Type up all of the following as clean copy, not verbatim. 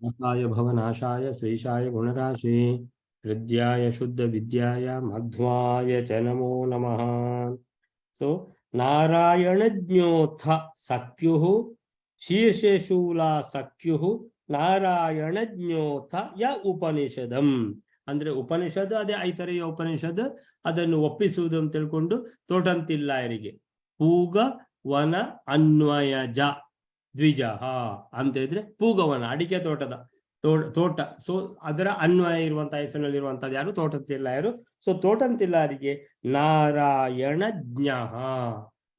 नाशाय भवनाशाय श्रीशाय गुणराशि हृद्याय शुद्ध विद्याय मध्वाय च नमो नमः. सो नारायणज्ञोऽथ सख्युः शीर्षशूला सख्युः ನಾರಾಯಣಜ್ಞೋಥ ಯ ಉಪನಿಷದಂ ಅಂದ್ರೆ ಉಪನಿಷದ್ ಅದೇ ಐತರೆಯ ಉಪನಿಷದ್ ಅದನ್ನು ಒಪ್ಪಿಸುವುದು ಅಂತ ತಿಳ್ಕೊಂಡು ತೋಟಂತಿಲ್ಲಾಯರಿಗೆ ಪೂಗ ವನ ಅನ್ವಯಜ ದ್ವಿಜ ಅಂತ ಹೇಳಿದ್ರೆ ಪೂಗವನ ಅಡಿಕೆ ತೋಟದ ತೋಟ. ಸೊ ಅದರ ಅನ್ವಯ ಇರುವಂತಹ ಹೆಸರಿನಲ್ಲಿರುವಂತದ್ದು ಯಾರು? ತೋಟಂತಿಲ್ಲಾಯರು. ಸೊ ತೋಟಂತಿಲ್ಲಾಯರಿಗೆ ನಾರಾಯಣಜ್ಞ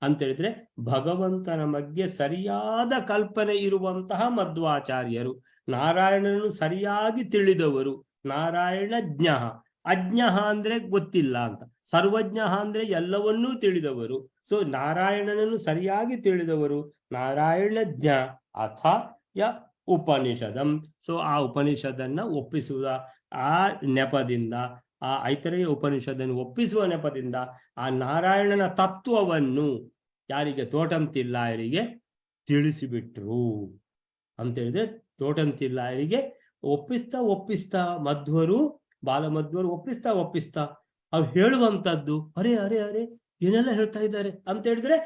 ಅಂತ ಹೇಳಿದ್ರೆ ಭಗವಂತನ ಬಗ್ಗೆ ಸರಿಯಾದ ಕಲ್ಪನೆ ಇರುವಂತಹ ಮಧ್ವಾಚಾರ್ಯರು, ನಾರಾಯಣನು ಸರಿಯಾಗಿ ತಿಳಿದವರು. ನಾರಾಯಣಜ್ಞ, ಅಜ್ಞ ಅಂದ್ರೆ ಗೊತ್ತಿಲ್ಲ ಅಂತ, ಸರ್ವಜ್ಞ ಅಂದ್ರೆ ಎಲ್ಲವನ್ನೂ ತಿಳಿದವರು. ಸೊ ನಾರಾಯಣನನ್ನು ಸರಿಯಾಗಿ ತಿಳಿದವರು ನಾರಾಯಣಜ್ಞ ಅಥ ಯ ಉಪನಿಷದಂ. ಸೊ ಆ ಉಪನಿಷದನ್ನ ಒಪ್ಪಿಸುವ ಆ ನೆಪದಿಂದ, ಆ ಐತರೇಯ ಉಪನಿಷದನ್ನು ಒಪ್ಪಿಸುವ ನೆಪದಿಂದ ಆ ನಾರಾಯಣನ ತತ್ವವನ್ನು ಯಾರಿಗೆ? ತೋಟಂತಿಲ್ಲಾಯರಿಗೆ ತಿಳಿಸಿಬಿಟ್ರು ಅಂತ ಹೇಳಿದ್ರೆ, ತೋಟಂತಿಲ್ಲಾಯರಿಗೆ ಒಪ್ಪಿಸ್ತಾ ಮಧ್ವರು, ಬಾಲಮಧ್ವರು ಒಪ್ಪಿಸ್ತಾ ಅವ್ರು ಹೇಳುವಂತದ್ದು ಅರೆ ಅರೆ ಅರೆ ಏನೆಲ್ಲ ಹೇಳ್ತಾ ಇದ್ದಾರೆ ಅಂತ ಹೇಳಿದ್ರೆ,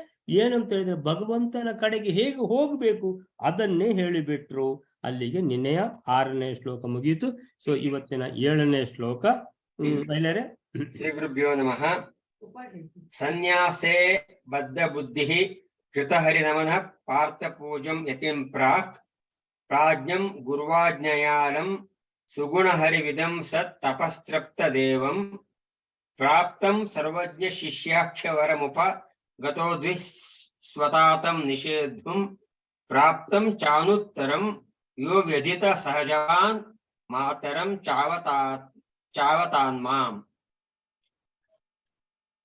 ಏನಂತ ಹೇಳಿದ್ರೆ ಭಗವಂತನ ಕಡೆಗೆ ಹೇಗೆ ಹೋಗ್ಬೇಕು ಅದನ್ನೇ ಹೇಳಿಬಿಟ್ರು. ಅಲ್ಲಿಗೆ ನಿನ್ನೆಯ 6ನೇ ಶ್ಲೋಕ ಮುಗಿಯಿತು. ಸೊ ಇವತ್ತಿನ 7ನೇ ಶ್ಲೋಕ. ಶ್ರೀ ಗುರುಭ್ಯೋ ನಮಃ. ಸನ್ಯಾಸೇ ಬದ್ಧ ಬುದ್ಧಿ ಕೃತಹರಿನಮನ ಪಾರ್ಥ ಪೂಜಂ ಯತಿಂ ಪ್ರಾಕ್ ಪ್ರಾಜ್ಞಂ ಗುರ್ವಾಜ್ಞಯಾಲಂ ಸುಗುಣಹರಿವಿದಂ ಸತ್ ತಪಸ್ತೃಪ್ತ ದೇವಂ ಪ್ರಾಪ್ತಂ ಸರ್ವಜ್ಞ ಶಿಷ್ಯಾಖ್ಯವರಮುಪ ಗತೋದ್ವಿ ಸ್ವತಾತಂ ನಿಷೇಧಂ ಪ್ರಾಪ್ತಂ ಚಾನುತ್ತರಂ ಯೋ ವ್ಯಧಿತ ಸಹಜಾನ್ ಮಾತರಂ ಚಾವತಾನ್ಮಾಂ.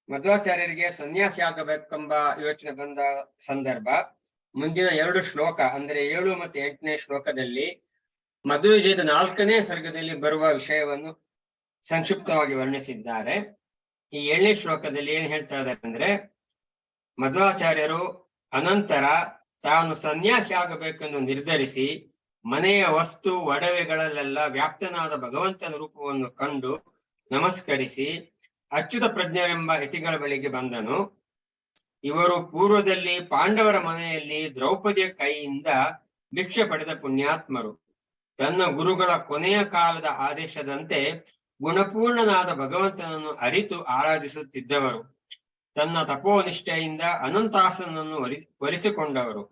ಮಧ್ವಾಚಾರ್ಯರಿಗೆ ಸನ್ಯಾಸಿ ಆಗಬೇಕೆಂಬ ಯೋಚನೆ ಬಂದ ಸಂದರ್ಭ ಮುಂದಿನ 2 ಶ್ಲೋಕ ಅಂದ್ರೆ 7 ಮತ್ತು 8ನೇ ಶ್ಲೋಕದಲ್ಲಿ ಮಧ್ವವಿಜಯದ 4ನೇ ಸರ್ಗದಲ್ಲಿ ಬರುವ ವಿಷಯವನ್ನು ಸಂಕ್ಷಿಪ್ತವಾಗಿ ವರ್ಣಿಸಿದ್ದಾರೆ. ಈ 7ನೇ ಶ್ಲೋಕದಲ್ಲಿ ಏನ್ ಹೇಳ್ತಾ ಇದ್ದಾರೆ ಅಂದ್ರೆ, ಮಧ್ವಾಚಾರ್ಯರು ಅನಂತರ ತಾನು ಸನ್ಯಾಸಿ ಆಗಬೇಕೆಂದು ನಿರ್ಧರಿಸಿ ಮನೆಯ ವಸ್ತು ಒಡವೆಗಳಲ್ಲೆಲ್ಲ ವ್ಯಾಪ್ತನಾದ ಭಗವಂತನ ರೂಪವನ್ನು ಕಂಡು ನಮಸ್ಕರಿಸಿ ಅಚ್ಯುತ ಪ್ರಜ್ಞರೆಂಬ ಯತಿಗಳ ಬಳಿಗೆ ಬಂದನು. ಇವರು ಪೂರ್ವದಲ್ಲಿ ಪಾಂಡವರ ಮನೆಯಲ್ಲಿ ದ್ರೌಪದಿಯ ಕೈಯಿಂದ ಭಿಕ್ಷೆ ಪಡೆದ ಪುಣ್ಯಾತ್ಮರು. ತನ್ನ ಗುರುಗಳ ಕೊನೆಯ ಕಾಲದ ಆದೇಶದಂತೆ ಗುಣಪೂರ್ಣನಾದ ಭಗವಂತನನ್ನು ಅರಿತು ಆರಾಧಿಸುತ್ತಿದ್ದವರು. ತನ್ನ ತಪೋನಿಷ್ಠೆಯಿಂದ ಅನಂತಾಸನನ್ನು ವರಿಸಿಕೊಂಡವರು.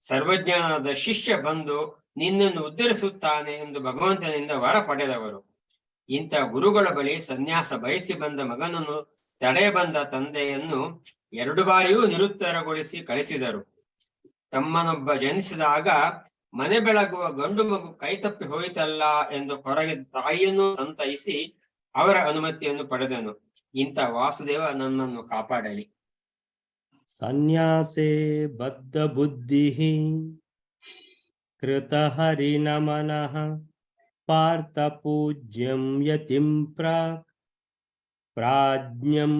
ಸರ್ವಜ್ಞನಾದ ಶಿಷ್ಯ ಬಂದು ನಿನ್ನನ್ನು ಉದ್ಧರಿಸುತ್ತಾನೆ ಎಂದು ಭಗವಂತನಿಂದ ವರ ಪಡೆದವರು. ಇಂಥ ಗುರುಗಳ ಬಳಿ ಸನ್ಯಾಸ ಬಯಸಿ ಬಂದ ಮಗನನ್ನು ತಡೆ ಬಂದ ತಂದೆಯನ್ನು 2 ಬಾರಿಯೂ ನಿರುತ್ತರಗೊಳಿಸಿ ಕಳಿಸಿದರು. ತಮ್ಮನೊಬ್ಬ ಜನಿಸಿದಾಗ ಮನೆ ಬೆಳಗುವ ಗಂಡು ಮಗು ಕೈತಪ್ಪಿ ಹೋಯಿತಲ್ಲ ಎಂದು ಕೊರಗಿದ ತಾಯಿಯನ್ನು ಸಂತೈಸಿ ಅವರ ಅನುಮತಿಯನ್ನು ಪಡೆದನು. ಇಂಥ ವಾಸುದೇವ ನನ್ನನ್ನು ಕಾಪಾಡಲಿ. ಸನ್ಯಾಸೇ ಬದ್ಧ ಬುದ್ಧಿ ಕೃತ ಹರಿನಮನಃ ಪಾರ್ಥ ಪೂಜ್ಯಂ ಯತಿಂ ಪ್ರಾಕ್ ಪ್ರಾಜ್ಞಂ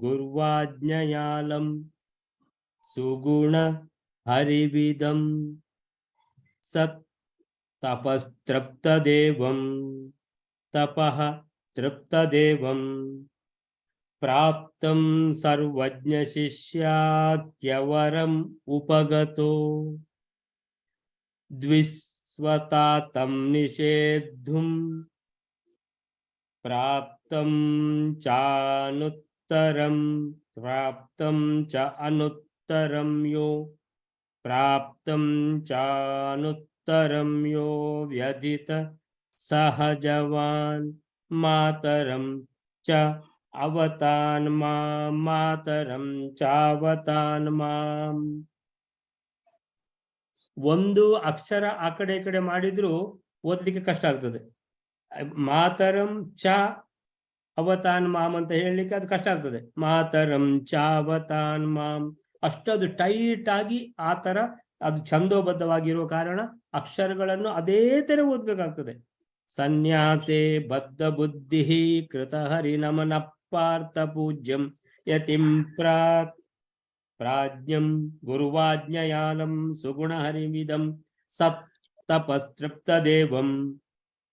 ಗುರ್ವಾಜ್ಞಯಾಲಂ ಸುಗುಣ ಹರಿವಿದಂ ಸತ್ ತಪಸ್ತೃಪ್ತದೇವಂ ತಪಃ ತೃಪ್ತದೇವಂ ಪ್ರಾಪ್ತಂ ಸರ್ವಜ್ಞ ಶಿಷ್ಯಾಖ್ಯವರಂ ಉಪಗತೋ ದ್ವಿಸ್ವತಾತಂ ನಿಷೇಧುಂ ಪ್ರಾಪ್ತಂ ಚ ಅನುತ್ತರಂ ಯೋ ಪ್ರಾಪ್ತಂ ಚಾನುತ್ತರಂ ಯೋ ವ್ಯಧಿತ ಸಹಜವಾನ್ ಮಾತರಂ ಚ ಅವತಾನ್ ಮಾತರಂ ಚಾವತಾನ್ ಮಾಂ. ಒಂದು ಅಕ್ಷರ ಆ ಕಡೆ ಈ ಕಡೆ ಮಾಡಿದ್ರು ಓದ್ಲಿಕ್ಕೆ ಕಷ್ಟ ಆಗ್ತದೆ. ಮಾತರಂ ಚ ಅವತಾನ್ ಮಾಂ ಅಂತ ಹೇಳಲಿಕ್ಕೆ ಅದು ಕಷ್ಟ ಆಗ್ತದೆ. ಮಾತರಂ ಚಾವತಾನ್ ಮಾಂ ಅಷ್ಟದು ಟೈಟ್ ಆಗಿ ಆ ತರ ಅದು ಛಂದೋಬದ್ಧವಾಗಿರುವ ಕಾರಣ ಅಕ್ಷರಗಳನ್ನು ಅದೇ ತರ ಓದ್ಬೇಕಾಗ್ತದೆ. ಸನ್ಯಾಸೇ ಬದ್ಧ ಬುದ್ಧಿ ಕೃತ ಹರಿನಮನ ಪಾರ್ಥ ಪೂಜ್ಯಂ ಯತಿಂ ಪ್ರಾಕ್ ಪ್ರಾಜ್ಞಂ ಗುರುವಾಜ್ಞಯಾಲಂ ಸುಗುಣ ಹರಿವಿದಂ ಸತ್ ತಪಸ್ತೃಪ್ತದೇವಂ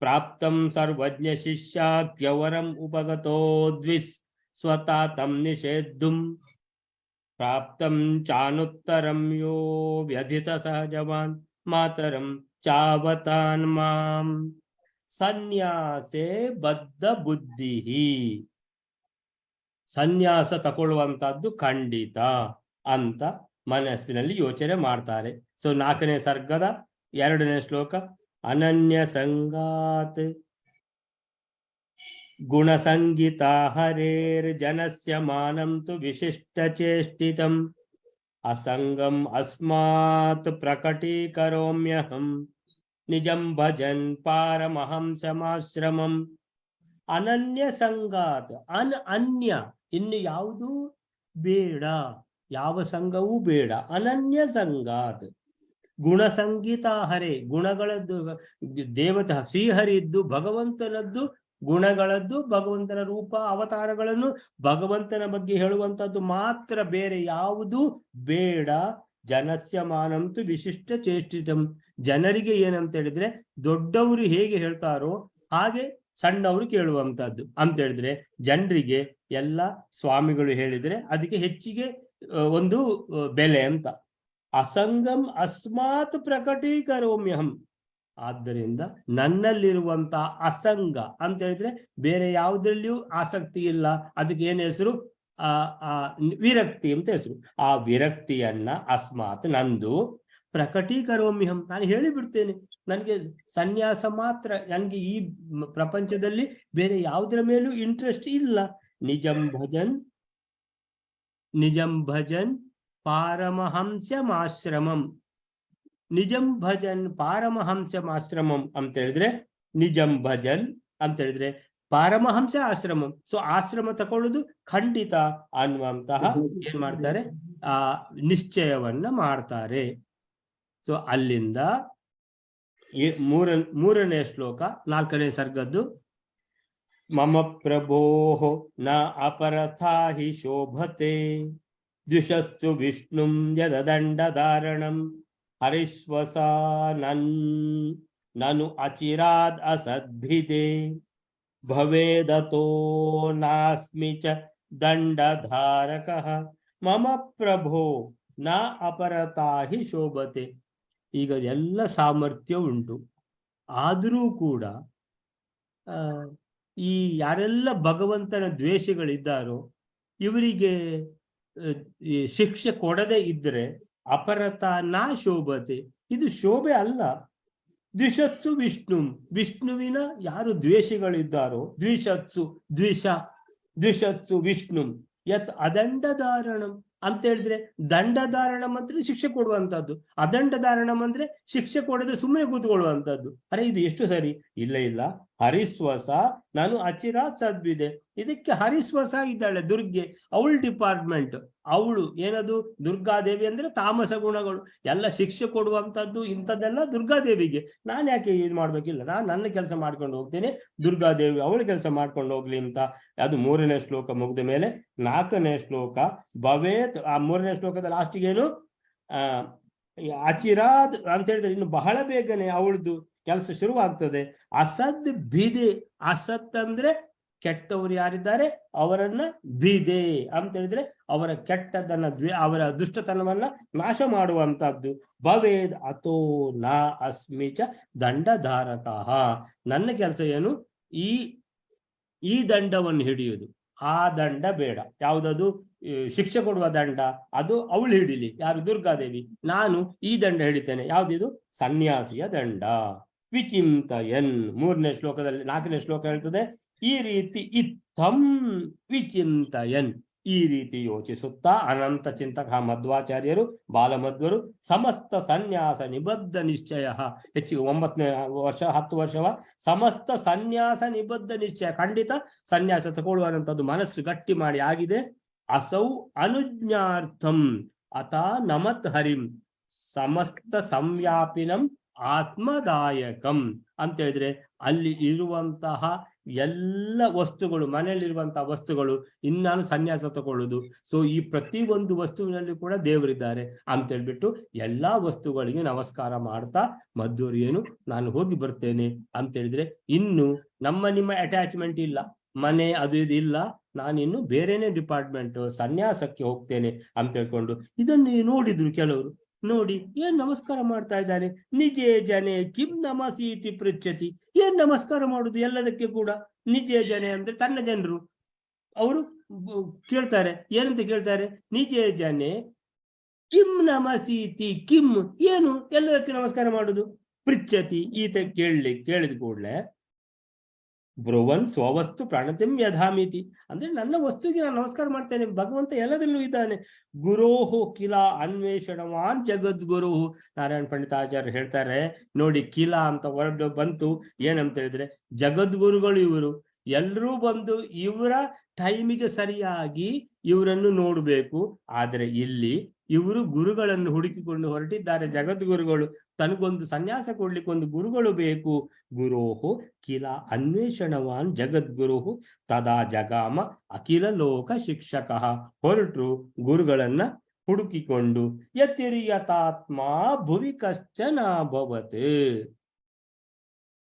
ಪ್ರಾಪ್ತಂ ಸರ್ವಜ್ಞ ಶಿಷ್ಯಾಖ್ಯವರಂ ಉಪಗತೋ ದ್ವಿಸ್ ಸ್ವತಾತಂ ನಿಷೇದ್ದುಂ ಪ್ರಾಪ್ತಂ ಚಾನುತ್ತರಂ ಯೋ ವ್ಯಧಿತ ಸಹಜವಾನ್ ಮಾತರಂ ಚಾವತಾನ್ ಮಾಂ ಸನ್ಯಾಸೆ ಬದ್ಧ ಬುದ್ಧಿ. ಸನ್ಯಾಸ ತಗೊಳ್ಳುವಂತದ್ದು ಖಂಡಿತ ಅಂತ ಮನಸ್ಸಿನಲ್ಲಿ ಯೋಚನೆ ಮಾಡ್ತಾರೆ. ಸೊ 4ನೇ ಸರ್ಗದ 2ನೇ ಶ್ಲೋಕ. ಅನನ್ಯ ಸಂಗಾತ್ ಗುಣಸಂಗೀತ ಹರೇರ್ ಜನಸ್ಯ ಮಾನಂ ತು ವಿಶಿಷ್ಟ ಚೇಷ್ಟಿತಂ ಅಸಂಗಂ ಅಸ್ಮಾತ್ ಪ್ರಕಟೀಕರೋಮ್ಯಹಂ ನಿಜಂ ಭಜನ್ ಪಾರಮಹಂಸಮಾಶ್ರಮಂ. ಅನನ್ಯ ಸಂಗಾತ್ ಅನ್ಯ ಇನ್ನು ಯಾವುದು ಬೇಡ, ಯಾವ ಸಂಘವೂ ಬೇಡ. ಅನನ್ಯ ಸಂಗಾತ್ ಗುಣಸಂಗೀತ ಹರೇ, ಗುಣಗಳದ್ದು ದೇವತೆ ಶ್ರೀಹರಿ ಇದ್ದು ಭಗವಂತನದ್ದು ಗುಣಗಳದ್ದು, ಭಗವಂತನ ರೂಪ ಅವತಾರಗಳನ್ನು ಭಗವಂತನ ಬಗ್ಗೆ ಹೇಳುವಂತದ್ದು ಮಾತ್ರ, ಬೇರೆ ಯಾವುದೂ ಬೇಡ. ಜನಸ್ಯ ಮಾನಂತು ವಿಶಿಷ್ಟ ಚೇಷ್ಟಿತಂ. ಜನರಿಗೆ ಏನಂತ ಹೇಳಿದ್ರೆ ದೊಡ್ಡವರು ಹೇಗೆ ಹೇಳ್ತಾರೋ ಹಾಗೆ ಸಣ್ಣವರು ಕೇಳುವಂತದ್ದು ಅಂತ ಹೇಳಿದ್ರೆ, ಜನರಿಗೆ ಎಲ್ಲ ಸ್ವಾಮಿಗಳು ಹೇಳಿದ್ರೆ ಅದಕ್ಕೆ ಹೆಚ್ಚಿಗೆ ಒಂದು ಬೆಲೆ ಅಂತ. ಅಸಂಗಂ ಅಸ್ಮಾತ್ ಪ್ರಕಟೀಕರೋಮ್ಯಹಂ. ಆದ್ದರಿಂದ ನನ್ನಲ್ಲಿರುವಂತ ಅಸಂಗ ಅಂತ ಹೇಳಿದ್ರೆ ಬೇರೆ ಯಾವುದ್ರಲ್ಲಿಯೂ ಆಸಕ್ತಿ ಇಲ್ಲ, ಅದಕ್ಕೆ ಏನು ಹೆಸರು? ವಿರಕ್ತಿ ಅಂತ ಹೆಸರು. ಆ ವಿರಕ್ತಿಯನ್ನ ಅಸ್ಮಾತ್ ನಂದು ಪ್ರಕಟೀಕರೋಮ್ಯಹಂ, ನಾನು ಹೇಳಿಬಿಡ್ತೇನೆ. ನನಗೆ ಸನ್ಯಾಸ ಮಾತ್ರ, ನನಗೆ ಈ ಪ್ರಪಂಚದಲ್ಲಿ ಬೇರೆ ಯಾವುದರ ಮೇಲೂ ಇಂಟ್ರೆಸ್ಟ್ ಇಲ್ಲ. ನಿಜಂ ಭಜನ್ ಪಾರಮಹಂಸಮಾಶ್ರಮಂ. ನಿಜಂ ಭಜನ್ ಪಾರಮಹಂಸಮಾಶ್ರಮಂ ಅಂತ ಹೇಳಿದ್ರೆ, ನಿಜಂ ಭಜನ್ ಅಂತ ಹೇಳಿದ್ರೆ ಪಾರಮಹಂಸ ಆಶ್ರಮಂ. ಸೊ ಆಶ್ರಮ ತಗೊಳ್ಳೋದು ಖಂಡಿತ ಅನ್ನುವಂತಹ ಏನ್ ಮಾಡ್ತಾರೆ, ಆ ನಿಶ್ಚಯವನ್ನ ಮಾಡ್ತಾರೆ. ಸೊ ಅಲ್ಲಿಂದ 3ನೇ ಶ್ಲೋಕ 4ನೇ ಸರ್ಗದ್ದು. ಮಮ ಪ್ರಭೋಃ ನ ಅಪರಥಾ ಹಿ ಶೋಭತೆ ದ್ವಿಷಸ್ಸು ವಿಷ್ಣುಂ ಯದದಂಡಧಾರಣಂ ಹರಿಶ್ವಸಾ ನನು ಅಚಿರಾದ್ ಅಸದ್ಭಿದೆ ಭವೇದತೋ ನಾಸ್ಮಿ ಚ ದಂಡಧಾರಕಃ ಮಮ ಪ್ರಭೋ ನ ಅಪರತಾ ಹಿ ಶೋಭತೆ. ಈಗ ಎಲ್ಲ ಸಾಮರ್ಥ್ಯ ಉಂಟು, ಆದರೂ ಕೂಡ ಈ ಯಾರೆಲ್ಲ ಭಗವಂತನ ದ್ವೇಷಗಳಿದ್ದಾರೋ ಇವರಿಗೆ ಶಿಕ್ಷೆ ಕೊಡದೆ ಇದ್ರೆ ಅಪರತ ನಾ ಶೋಭತೆ, ಇದು ಶೋಭೆ ಅಲ್ಲ. ದ್ವಿಷತ್ಸು ವಿಷ್ಣುವಿನ ಯಾರು ದ್ವೇಷಿಗಳಿದ್ದಾರೋ, ದ್ವಿಷತ್ಸು ವಿಷ್ಣು ಯತ್ ಅದಂಡಧಾರಣಂ ಅಂತ ಹೇಳಿದ್ರೆ, ದಂಡಧಾರಣಂ ಅಂದ್ರೆ ಶಿಕ್ಷೆ ಕೊಡುವಂತದ್ದು, ಅದಂಡಧಾರಣಂ ಅಂದ್ರೆ ಶಿಕ್ಷೆ ಕೊಡದೆ ಸುಮ್ಮನೆ ಕೂತ್ಕೊಳ್ಳುವಂತದ್ದು. ಅರೆ ಇದು ಎಷ್ಟು ಸರಿ? ಇಲ್ಲ. ಹರಿಸ್ವಸ ನಾನು ಅಚಿರಾತ್ ಸದ್ವಿದೆ. ಇದಕ್ಕೆ ಹರಿಸ್ವಸ ಇದ್ದಾಳೆ ದುರ್ಗೆ, ಅವಳ ಡಿಪಾರ್ಟ್ಮೆಂಟ್, ಅವಳು ಏನದು ದುರ್ಗಾದೇವಿ ಅಂದ್ರೆ ತಾಮಸ ಗುಣಗಳು ಎಲ್ಲ ಶಿಕ್ಷೆ ಕೊಡುವಂತದ್ದು, ಇಂಥದ್ದೆಲ್ಲ ದುರ್ಗಾದೇವಿಗೆ. ನಾನು ಯಾಕೆ ಇದು ಮಾಡ್ಬೇಕಿಲ್ಲ, ನಾನು ನನ್ನ ಕೆಲಸ ಮಾಡ್ಕೊಂಡು ಹೋಗ್ತೇನೆ, ದುರ್ಗಾದೇವಿ ಅವಳ ಕೆಲಸ ಮಾಡ್ಕೊಂಡು ಹೋಗ್ಲಿ ಅಂತ. ಅದು 3ನೇ ಶ್ಲೋಕ ಮುಗಿದ ಮೇಲೆ 4ನೇ ಶ್ಲೋಕ ಭವೇತ್. ಆ 3ನೇ ಶ್ಲೋಕದ ಲಾಸ್ಟಿಗೆ ಏನು ಅಚಿರಾದ್ ಅಂತ ಹೇಳಿದ್ರೆ ಇನ್ನು ಬಹಳ ಬೇಗನೆ ಅವಳದು ಕೆಲಸ ಶುರುವಾಗ್ತದೆ. ಅಸದ್ ಭಿದೆ, ಅಸತ್ ಅಂದ್ರೆ ಕೆಟ್ಟವರು ಯಾರಿದ್ದಾರೆ ಅವರನ್ನ ಭಿದೆ ಅಂತ ಹೇಳಿದ್ರೆ ಅವರ ಕೆಟ್ಟದನ್ನ ಅವರ ದುಷ್ಟತನವನ್ನ ನಾಶ ಮಾಡುವಂತದ್ದು. ಭವೇದ್ ಅಥೋ ನಾ ಅಸ್ಮಿ ಚ ದಂಡಧಾರಕಃ. ನನ್ನ ಕೆಲಸ ಏನು? ಈ ದಂಡವನ್ನು ಹಿಡಿಯುವುದು. ಆ ದಂಡ ಬೇಡ. ಯಾವುದದು? ಶಿಕ್ಷೆ ಕೊಡುವ ದಂಡ, ಅದು ಅವಳು ಹಿಡಿಲಿ, ಯಾರು? ದುರ್ಗಾದೇವಿ. ನಾನು ಈ ದಂಡ ಹಿಡಿತೇನೆ. ಯಾವ್ದಿದು? ಸನ್ಯಾಸಿಯ ದಂಡ. ವಿಚಿಂತಯನ್ 3ನೇ ಶ್ಲೋಕದಲ್ಲಿ 4ನೇ ಶ್ಲೋಕ ಹೇಳ್ತದೆ, ಈ ರೀತಿ ಇತ್ತಂ ವಿಚಿಂತಯನ್, ಈ ರೀತಿ ಯೋಚಿಸುತ್ತಾ ಅನಂತ ಚಿಂತಕ ಮಧ್ವಾಚಾರ್ಯರು, ಬಾಲಮಧ್ವರು ಸಮಸ್ತ ಸನ್ಯಾಸ ನಿಬದ್ಧ ನಿಶ್ಚಯ, ಹೆಚ್ಚಿಗೆ 9ನೇ ವರ್ಷ 10 ವರ್ಷವ ಸಮಸ್ತ ಸನ್ಯಾಸ ನಿಬದ್ಧ ನಿಶ್ಚಯ, ಖಂಡಿತ ಸನ್ಯಾಸ ತಗೊಳ್ಳುವಂಥದ್ದು ಮನಸ್ಸು ಗಟ್ಟಿ ಮಾಡಿ ಆಗಿದೆ. ಅಸೌ ಅನುಜ್ಞಾರ್ಥಂ ಅತಾ ನಮತ್ ಹರಿಂ ಸಮಸ್ತ ಸಂವ್ಯಾಪಿನಂ ಆತ್ಮದಾಯಕಂ ಅಂತ ಹೇಳಿದ್ರೆ ಅಲ್ಲಿ ಇರುವಂತಹ ಎಲ್ಲ ವಸ್ತುಗಳು, ಮನೆಯಲ್ಲಿರುವಂತಹ ವಸ್ತುಗಳು ಇನ್ನಾನು ಸನ್ಯಾಸ ತಗೊಳ್ಳುದು. ಸೊ ಈ ಪ್ರತಿ ಒಂದು ವಸ್ತುವಿನಲ್ಲಿ ಕೂಡ ದೇವರಿದ್ದಾರೆ ಅಂತ ಹೇಳ್ಬಿಟ್ಟು ಎಲ್ಲಾ ವಸ್ತುಗಳಿಗೆ ನಮಸ್ಕಾರ ಮಾಡ್ತಾ ಮಧ್ವರಿಯೇನು ನಾನು ಹೋಗಿ ಬರ್ತೇನೆ ಅಂತ ಹೇಳಿದ್ರೆ, ಇನ್ನು ನಿಮ್ಮ ಅಟ್ಯಾಚ್ಮೆಂಟ್ ಇಲ್ಲ, ಮನೆ ಅದು ಇದು ಇಲ್ಲ, ನಾನಿನ್ನು ಬೇರೆನೆ ಡಿಪಾರ್ಟ್ಮೆಂಟ್ ಸನ್ಯಾಸಕ್ಕೆ ಹೋಗ್ತೇನೆ ಅಂತ ಹೇಳ್ಕೊಂಡು ಇದನ್ನು ನೋಡಿದ್ರು ಕೆಲವರು. ನೋಡಿ ಏನ್ ನಮಸ್ಕಾರ ಮಾಡ್ತಾ ಇದ್ದಾನೆ, ನಿಜೇ ಜನೆ ಕಿಂ ನಮಸೀತಿ ಪೃಚ್ಛತಿ. ಏನ್ ನಮಸ್ಕಾರ ಮಾಡುದು ಎಲ್ಲದಕ್ಕೆ ಕೂಡ. ನಿಜೇ ಜನೆ ಅಂದ್ರೆ ತನ್ನ ಜನರು, ಅವರು ಕೇಳ್ತಾರೆ, ಏನಂತ ಕೇಳ್ತಾರೆ, ನಿಜೇ ಜನೆ ಕಿಂ ನಮಸೀತಿ, ಕಿಂ ಏನು, ಎಲ್ಲದಕ್ಕೆ ನಮಸ್ಕಾರ ಮಾಡುದು. ಪೃಚ್ಛತಿ ಈತ ಕೇಳಿದ ಕೂಡಲೇ ಬ್ರುವನ್ ಸ್ವವಸ್ತು ಪ್ರಣತಿಂ ಯಧಾಮಿತಿ, ಅಂದ್ರೆ ನನ್ನ ವಸ್ತುವಿಗೆ ನಾನು ನಮಸ್ಕಾರ ಮಾಡ್ತೇನೆ, ಭಗವಂತ ಎಲ್ಲದರಲ್ಲೂ ಇದ್ದಾನೆ. ಗುರೋಹು ಕಿಲ ಅನ್ವೇಷಣವಾನ್ ಜಗದ್ಗುರುಹು. ನಾರಾಯಣ ಪಂಡಿತಾಚಾರ್ಯ ಹೇಳ್ತಾರೆ ನೋಡಿ, ಕಿಲ ಅಂತ ವರ್ಡ್ ಬಂತು ಏನಂತ ಹೇಳಿದ್ರೆ ಜಗದ್ಗುರುಗಳು ಇವರು. ಎಲ್ಲರೂ ಬಂದು ಇವರ ಟೈಮಿಗೆ ಸರಿಯಾಗಿ ಇವರನ್ನು ನೋಡಬೇಕು. ಆದರೆ ಇಲ್ಲಿ ಇವರು ಗುರುಗಳನ್ನು ಹುಡುಕಿಕೊಂಡು ಹೊರಟಿದ್ದಾರೆ, ಜಗದ್ಗುರುಗಳು. ತನಗೊಂದು ಸನ್ಯಾಸ ಕೊಡ್ಲಿಕ್ಕೆ ಒಂದು ಗುರುಗಳು ಬೇಕು. ಗುರೋಹು ಕಿಲ ಅನ್ವೇಷಣವಾನ್ ಜಗದ್ಗುರುಹು ತದಾ ಜಗಾಮ ಅಖಿಲ ಲೋಕ ಶಿಕ್ಷಕ. ಹೊರಟರು ಗುರುಗಳನ್ನ ಹುಡುಕಿಕೊಂಡು. ಯತಿರ್ಯತಾತ್ಮ ಭುವಿ ಕಶ್ಚನ ಭವತ್.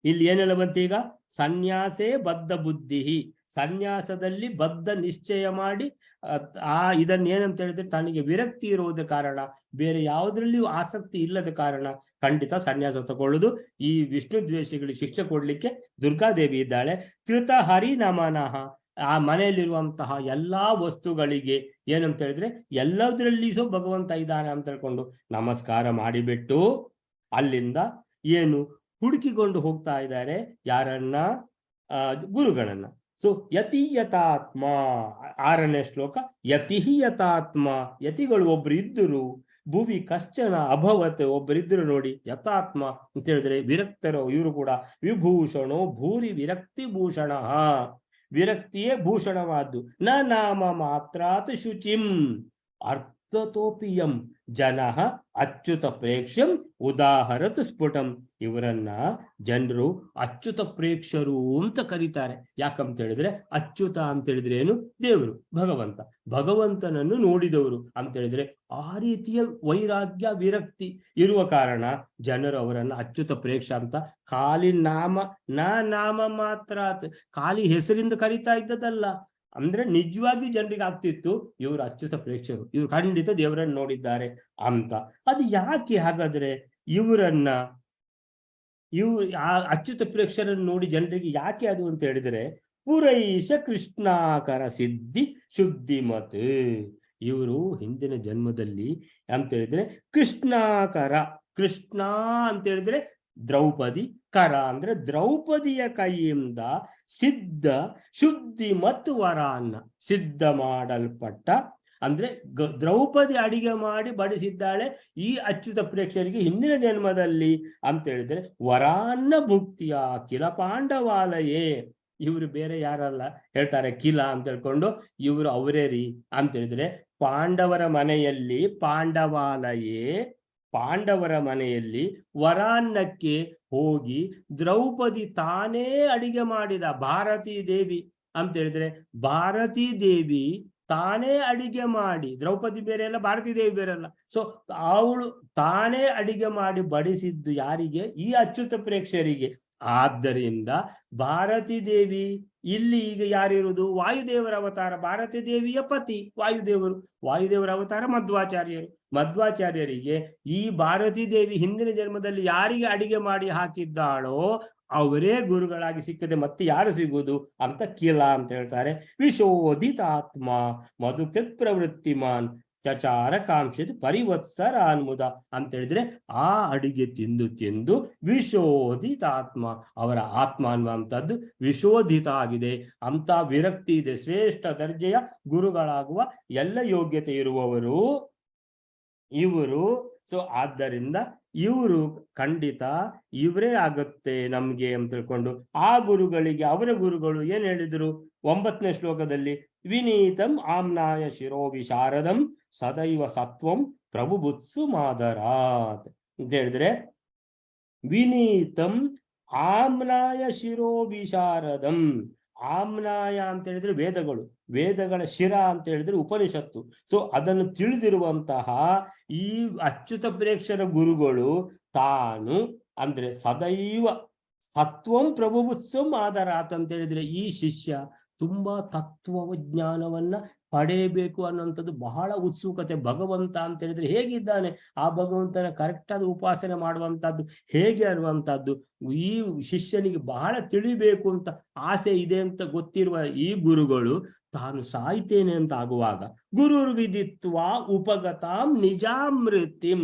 ಇಲ್ಲಿ ಏನೆಲ್ಲ ಬಂತೀಗ, ಸನ್ಯಾಸೇ ಬದ್ಧ ಬುದ್ಧಿ, ಸನ್ಯಾಸದಲ್ಲಿ ಬದ್ಧ ನಿಶ್ಚಯ ಮಾಡಿ ಇದನ್ನ ಏನಂತ ಹೇಳಿದ್ರೆ ತನಗೆ ವಿರಕ್ತಿ ಇರುವುದ ಕಾರಣ, ಬೇರೆ ಯಾವುದ್ರಲ್ಲಿಯೂ ಆಸಕ್ತಿ ಇಲ್ಲದ ಕಾರಣ ಖಂಡಿತ ಸನ್ಯಾಸ ತಗೊಳ್ಳುದು. ಈ ವಿಷ್ಣು ದ್ವೇಷಗಳಿಗೆ ಶಿಕ್ಷೆ ಕೊಡ್ಲಿಕ್ಕೆ ದುರ್ಗಾದೇವಿ ಇದ್ದಾಳೆ. ಕೃತ ಹರಿ ನಮನಃ, ಆ ಮನೆಯಲ್ಲಿರುವಂತಹ ಎಲ್ಲಾ ವಸ್ತುಗಳಿಗೆ ಏನಂತ ಹೇಳಿದ್ರೆ ಎಲ್ಲದರಲ್ಲಿಯೂ ಭಗವಂತ ಇದ್ದಾನೆ ಅಂತ ಹೇಳ್ಕೊಂಡು ನಮಸ್ಕಾರ ಮಾಡಿಬಿಟ್ಟು ಅಲ್ಲಿಂದ ಏನು ಹುಡುಕಿಕೊಂಡು ಹೋಗ್ತಾ ಇದ್ದಾರೆ, ಯಾರನ್ನ, ಗುರುಗಳನ್ನ. ಸೊ ಯತಿಯತಾತ್ಮ 6ನೇ ಶ್ಲೋಕ. ಯತಿಯತಾತ್ಮ, ಯತಿಗಳು ಒಬ್ರು ಇದ್ದರು. ಭುವಿ ಕಶ್ಚನ ಅಭವತ್, ಒಬ್ಬರಿದ್ರು ನೋಡಿ. ಯತಾತ್ಮ ಅಂತ ಹೇಳಿದ್ರೆ ವಿರಕ್ತರು, ಇವರು ಕೂಡ. ವಿಭೂಷಣೋ ಭೂರಿ ವಿರಕ್ತಿ ಭೂಷಣ, ವಿರಕ್ತಿಯೇ ಭೂಷಣವಾದ್ದು. ನ ನಾಮ ಮಾತ್ರಾತ್ ಶುಚಿಂ ಅರ್ಥತೋಪಿಯಂ ಜನಃ ಅಚ್ಯುತ ಪ್ರೇಕ್ಷ್ಯಂ ಉದಾಹರತ್ ಸ್ಫುಟಂ. ಇವರನ್ನ ಜನರು ಅಚ್ಯುತ ಪ್ರೇಕ್ಷರು ಅಂತ ಕರೀತಾರೆ. ಯಾಕಂತ ಹೇಳಿದ್ರೆ ಅಚ್ಯುತ ಅಂತ ಹೇಳಿದ್ರೆ ಏನು, ದೇವರು, ಭಗವಂತ, ಭಗವಂತನನ್ನು ನೋಡಿದವರು ಅಂತ ಹೇಳಿದ್ರೆ ಆ ರೀತಿಯ ವೈರಾಗ್ಯ ವಿರಕ್ತಿ ಇರುವ ಕಾರಣ ಜನರು ಅವರನ್ನ ಅಚ್ಯುತ ಪ್ರೇಕ್ಷ ಅಂತ. ಖಾಲಿ ನಾಮ ಮಾತ್ರ, ಖಾಲಿ ಹೆಸರಿಂದ ಕರೀತಾ ಇದ್ದದಲ್ಲ, ಅಂದ್ರೆ ನಿಜವಾಗಿ ಜನರಿಗೆ ಆಗ್ತಿತ್ತು ಇವರು ಅಚ್ಯುತ ಪ್ರೇಕ್ಷರು, ಇವರು ಖಂಡಿತ ದೇವರನ್ನು ನೋಡಿದ್ದಾರೆ ಅಂತ. ಅದು ಯಾಕೆ ಹಾಗಾದ್ರೆ ಇವರನ್ನ ಅಚ್ಯುತ ಪ್ರೇಕ್ಷರನ್ನು ನೋಡಿ ಜನರಿಗೆ ಯಾಕೆ ಅದು ಅಂತ ಹೇಳಿದ್ರೆ, ಪುರೈಷ ಕೃಷ್ಣಾಕರ ಸಿದ್ಧಿ ಶುದ್ಧಿ ಮತ್. ಇವರು ಹಿಂದಿನ ಜನ್ಮದಲ್ಲಿ ಅಂತ ಹೇಳಿದ್ರೆ ಕೃಷ್ಣಾಕರ, ಕೃಷ್ಣ ಅಂತ ಹೇಳಿದ್ರೆ ದ್ರೌಪದಿ, ಕರ ಅಂದ್ರೆ ದ್ರೌಪದಿಯ ಕೈಯಿಂದ ಸಿದ್ಧ ಶುದ್ಧಿ ಮತ್ತು ವರಾನ್ನ, ಸಿದ್ಧ ಮಾಡಲ್ಪಟ್ಟ ಅಂದ್ರೆ ದ್ರೌಪದಿ ಅಡಿಗೆ ಮಾಡಿ ಬಡಿಸಿದ್ದಾಳೆ ಈ ಅಚ್ಯುತ ಪ್ರೇಕ್ಷರಿಗೆ ಹಿಂದಿನ ಜನ್ಮದಲ್ಲಿ ಅಂತ ಹೇಳಿದ್ರೆ. ವರಾನ್ನ ಭುಕ್ತಿಯ ಕಿಲ ಪಾಂಡವಾಲಯೇ, ಇವರು ಬೇರೆ ಯಾರಲ್ಲ ಹೇಳ್ತಾರೆ ಕಿಲ ಅಂತ ಹೇಳ್ಕೊಂಡು, ಇವರು ಅವರೇ ರೀ ಅಂತ ಹೇಳಿದ್ರೆ ಪಾಂಡವರ ಮನೆಯಲ್ಲಿ ಪಾಂಡವಾಲಯೇ, ಪಾಂಡವರ ಮನೆಯಲ್ಲಿ ವರಾನ್ನಕ್ಕೆ ಹೋಗಿ ದ್ರೌಪದಿ ತಾನೇ ಅಡಿಗೆ ಮಾಡಿದ ಭಾರತೀ ದೇವಿ ಅಂತ ಹೇಳಿದ್ರೆ, ಭಾರತೀ ದೇವಿ ತಾನೇ ಅಡಿಗೆ ಮಾಡಿ, ದ್ರೌಪದಿ ಬೇರೆ ಅಲ್ಲ, ಭಾರತೀ ದೇವಿ ಬೇರೆ ಅಲ್ಲ. ಸೊ ಅವಳು ತಾನೇ ಅಡಿಗೆ ಮಾಡಿ ಬಡಿಸಿದ್ದು ಯಾರಿಗೆ, ಈ ಅಚ್ಯುತ ಪ್ರೇಕ್ಷರಿಗೆ. ಆದ್ದರಿಂದ ಭಾರತೀ ದೇವಿ ಇಲ್ಲಿ ಈಗ ಯಾರಿರುವುದು, ವಾಯುದೇವರ ಅವತಾರ, ಭಾರತೀ ದೇವಿಯ ಪತಿ ವಾಯುದೇವರು, ವಾಯುದೇವರ ಅವತಾರ ಮಧ್ವಾಚಾರ್ಯರು. ಮಧ್ವಾಚಾರ್ಯರಿಗೆ ಈ ಭಾರತೀ ದೇವಿ ಹಿಂದಿನ ಜನ್ಮದಲ್ಲಿ ಯಾರಿಗೆ ಅಡಿಗೆ ಮಾಡಿ ಹಾಕಿದ್ದಾಳೋ ಅವರೇ ಗುರುಗಳಾಗಿ ಸಿಕ್ಕದೆ ಮತ್ತೆ ಯಾರು ಸಿಗುವುದು ಅಂತ ಕಿಲ ಅಂತ ಹೇಳ್ತಾರೆ. ವಿಶೋಧಿತಾತ್ಮ ಮಧುಕೃತ್ ಪ್ರವೃತ್ತಿಮಾನ್ ಚಚಾರ ಕಾಂಕ್ಷಿತ್ ಪರಿವತ್ಸರ ಅನ್ಮುದ ಅಂತ ಹೇಳಿದ್ರೆ ಆ ಅಡಿಗೆ ತಿಂದು ವಿಶೋಧಿತಾತ್ಮ, ಅವರ ಆತ್ಮ ಅನ್ನುವಂಥದ್ದು ವಿಶೋಧಿತ ಆಗಿದೆ, ಅಂತ ವಿರಕ್ತಿ ಇದೆ. ಶ್ರೇಷ್ಠ ದರ್ಜೆಯ ಗುರುಗಳಾಗುವ ಎಲ್ಲ ಯೋಗ್ಯತೆ ಇರುವವರು ಇವರು. ಸೊ ಆದ್ದರಿಂದ ಇವರು ಖಂಡಿತ ಇವರೇ ಆಗುತ್ತೆ ನಮ್ಗೆ ಅಂತ ತಿಳ್ಕೊಂಡು ಆ ಗುರುಗಳಿಗೆ ಅವರ ಗುರುಗಳು ಏನ್ ಹೇಳಿದ್ರು 9ನೇ ಶ್ಲೋಕದಲ್ಲಿ, ವಿನೀತಂ ಆಮ್ನಾಯ ಶಿರೋ ವಿಶಾರದಂ ಸದೈವ ಸತ್ವಂ ಪ್ರಭುಬುತ್ಸು ಮಾದರಾತ್ ಅಂತ ಹೇಳಿದ್ರೆ, ವಿನೀತಂ ಆಮ್ನಾಯ ಶಿರೋ ವಿಶಾರದಂ. ಆಮ್ನಾಯ ಅಂತ ಹೇಳಿದ್ರೆ ವೇದಗಳು, ವೇದಗಳ ಶಿರ ಅಂತ ಹೇಳಿದ್ರೆ ಉಪನಿಷತ್ತು. ಸೊ ಅದನ್ನು ತಿಳಿದಿರುವಂತಹ ಈ ಅಚ್ಯುತ ಪ್ರೇಕ್ಷರ ಗುರುಗಳು ತಾನು ಅಂದ್ರೆ ಸದೈವ ಸತ್ವಂ ಪ್ರಭುತ್ಸಂ ಆದರಾತ್ ಅಂತ ಹೇಳಿದ್ರೆ ಈ ಶಿಷ್ಯ ತುಂಬಾ ತತ್ವಜ್ಞಾನವನ್ನ ಪಡೆಯಬೇಕು ಅನ್ನುವಂಥದ್ದು ಬಹಳ ಉತ್ಸುಕತೆ. ಭಗವಂತ ಅಂತ ಹೇಳಿದ್ರೆ ಹೇಗಿದ್ದಾನೆ, ಆ ಭಗವಂತನ ಕರೆಕ್ಟ್ ಆದ ಉಪಾಸನೆ ಮಾಡುವಂತಹದ್ದು ಹೇಗೆ ಅನ್ನುವಂಥದ್ದು ಈ ಶಿಷ್ಯನಿಗೆ ಬಹಳ ತಿಳಿಬೇಕು ಅಂತ ಆಸೆ ಇದೆ ಅಂತ ಗೊತ್ತಿರುವ ಈ ಗುರುಗಳು ತಾನು ಸಾಯ್ತೇನೆ ಅಂತ ಆಗುವಾಗ ಗುರುರ್ ವಿದಿತ್ವ ಉಪಗತಾಂ ನಿಜಾಮೃತಿಂ.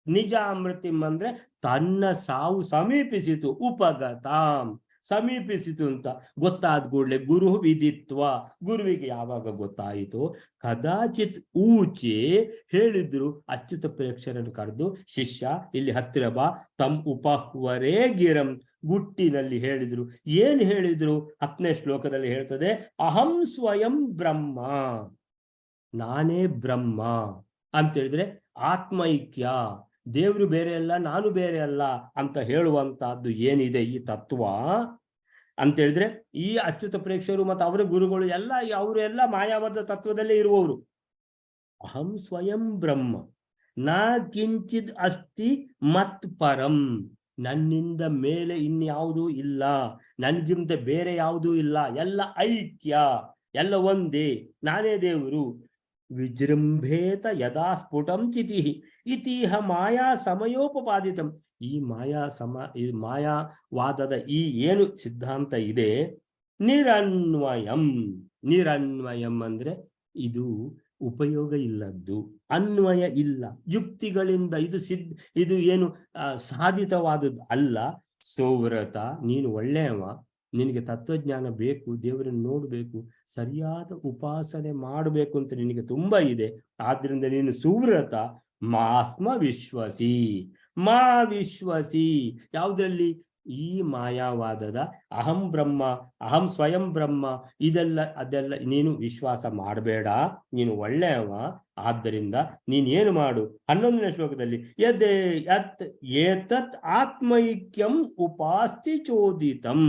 ನಿಜಾಮೃತಿಂ ಅಂದ್ರೆ ತನ್ನ ಸಾವು ಸಮೀಪಿಸಿತು, ಉಪಗತಾಂ ಸಮೀಪಿಸಿತು ಅಂತ ಗೊತ್ತಾದ ಕೂಡಲೇ ಗುರು ವಿದಿತ್ವ, ಗುರುವಿಗೆ ಯಾವಾಗ ಗೊತ್ತಾಯಿತು, ಕದಾಚಿತ್ ಊಚೆ ಹೇಳಿದ್ರು ಅಚ್ಯುತ ಪ್ರೇಕ್ಷರನ್ನು ಕರೆದು, ಶಿಷ್ಯ ಇಲ್ಲಿ ಹತ್ತಿರ ಬಾ, ತಮ್ ಉಪಹ್ವರೇ ಗಿರಂ, ಗುಟ್ಟಿನಲ್ಲಿ ಹೇಳಿದ್ರು. ಏನ್ ಹೇಳಿದ್ರು? 10ನೇ ಶ್ಲೋಕದಲ್ಲಿ ಹೇಳ್ತದೆ, ಅಹಂ ಸ್ವಯಂ ಬ್ರಹ್ಮ, ನಾನೇ ಬ್ರಹ್ಮ ಅಂತ ಹೇಳಿದ್ರೆ ಆತ್ಮೈಕ್ಯ, ದೇವ್ರು ಬೇರೆ ಅಲ್ಲ ನಾನು ಬೇರೆ ಅಲ್ಲ ಅಂತ ಹೇಳುವಂತಹದ್ದು ಏನಿದೆ ಈ ತತ್ವ ಅಂತ ಹೇಳಿದ್ರೆ, ಈ ಅಚ್ಯುತ ಪ್ರೇಕ್ಷರು ಮತ್ತು ಅವರ ಗುರುಗಳು ಎಲ್ಲ ಅವರೆಲ್ಲ ಮಾಯಾವಾದ ತತ್ವದಲ್ಲೇ ಇರುವವರು. ಅಹಂ ಸ್ವಯಂ ಬ್ರಹ್ಮ ನಾ ಕಿಂಚಿದ್ ಅಸ್ತಿ ಮತ್ ಪರಂ, ನನ್ನಿಂದ ಮೇಲೆ ಇನ್ಯಾವುದೂ ಇಲ್ಲ, ನನ್ಗಿಂತ ಬೇರೆ ಯಾವುದೂ ಇಲ್ಲ, ಎಲ್ಲ ಐಕ್ಯ, ಎಲ್ಲ ಒಂದೇ, ನಾನೇ ದೇವರು. ವಿಜೃಂಭೇತ ಯದಾ ಸ್ಫುಟಂ ಚಿತಿ ಇತಿಹ ಮಾಯಾ ಸಮಯೋಪಪಾದಿತಂ. ಈ ಮಾಯಾವಾದದ ಈ ಏನು ಸಿದ್ಧಾಂತ ಇದೆ, ನಿರನ್ವಯಂ. ನಿರನ್ವಯಂ ಅಂದ್ರೆ ಇದು ಉಪಯೋಗ ಇಲ್ಲದ್ದು, ಅನ್ವಯ ಇಲ್ಲ, ಯುಕ್ತಿಗಳಿಂದ ಇದು ಏನು ಸಾಧಿತವಾದದ್ದು ಅಲ್ಲ. ಸೋವ್ರತ, ನೀನು ಒಳ್ಳೆಯವ, ನಿನಗೆ ತತ್ವಜ್ಞಾನ ಬೇಕು, ದೇವರನ್ನು ನೋಡಬೇಕು, ಸರಿಯಾದ ಉಪಾಸನೆ ಮಾಡಬೇಕು ಅಂತ ನಿನಗೆ ತುಂಬಾ ಇದೆ. ಆದ್ರಿಂದ ನೀನು ಸುವ್ರತ, ಮಾಸ್ಮ ವಿಶ್ವಸಿ, ಮಾ ವಿಶ್ವಸಿ. ಯಾವುದ್ರಲ್ಲಿ? ಈ ಮಾಯಾವಾದದ ಅಹಂ ಬ್ರಹ್ಮ, ಅಹಂ ಸ್ವಯಂ ಬ್ರಹ್ಮ ಅದೆಲ್ಲ ನೀನು ವಿಶ್ವಾಸ ಮಾಡಬೇಡ, ನೀನು ಒಳ್ಳೆಯವ. ಆದ್ದರಿಂದ ನೀನೇನು ಮಾಡು, 11ನೇ ಶ್ಲೋಕದಲ್ಲಿ ಏತತ್ ಆತ್ಮೈಕ್ಯಂ ಉಪಾಸ್ತಿ ಚೋದಿತಂ.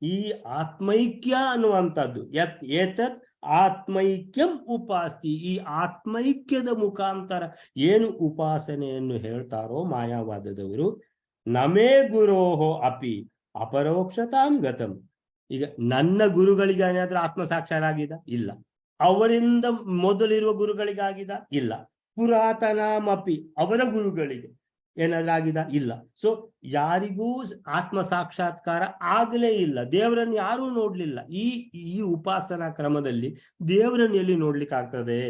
ಈ ಆತ್ಮೈಕ್ಯ ಅನ್ನುವಂಥದ್ದು ಏತತ್ ಆತ್ಮೈಕ್ಯಂ ಉಪಾಸ್ತಿ, ಈ ಆತ್ಮೈಕ್ಯದ ಮುಖಾಂತರ ಏನು ಉಪಾಸನೆಯನ್ನು ಹೇಳ್ತಾರೋ ಮಾಯಾವಾದದವರು, ನಮೇ ಗುರೋಹೋ ಅಪಿ ಅಪರೋಕ್ಷತಾಂ ಗತಂ. ಈಗ ನನ್ನ ಗುರುಗಳಿಗೆ ಏನಾದ್ರೂ ಆತ್ಮ ಸಾಕ್ಷಾರಾಗಿದ? ಇಲ್ಲ. ಅವರಿಂದ ಮೊದಲಿರುವ ಗುರುಗಳಿಗಾಗಿದ? ಇಲ್ಲ. ಪುರಾತನಾಮಪಿ, ಅವರ ಗುರುಗಳಿಗೆ ಏನಾದ್ರೂ ಆಗಿದ? ಇಲ್ಲ. ಸೊ ಯಾರಿಗೂ ಆತ್ಮ ಸಾಕ್ಷಾತ್ಕಾರ ಆಗಲೇ ಇಲ್ಲ, ದೇವರನ್ನು ಯಾರೂ ನೋಡ್ಲಿಲ್ಲ. ಈ ಉಪಾಸನಾ ಕ್ರಮದಲ್ಲಿ ದೇವರನ್ನು ಎಲ್ಲಿ ನೋಡ್ಲಿಕ್ಕೆ ಆಗ್ತದೆ?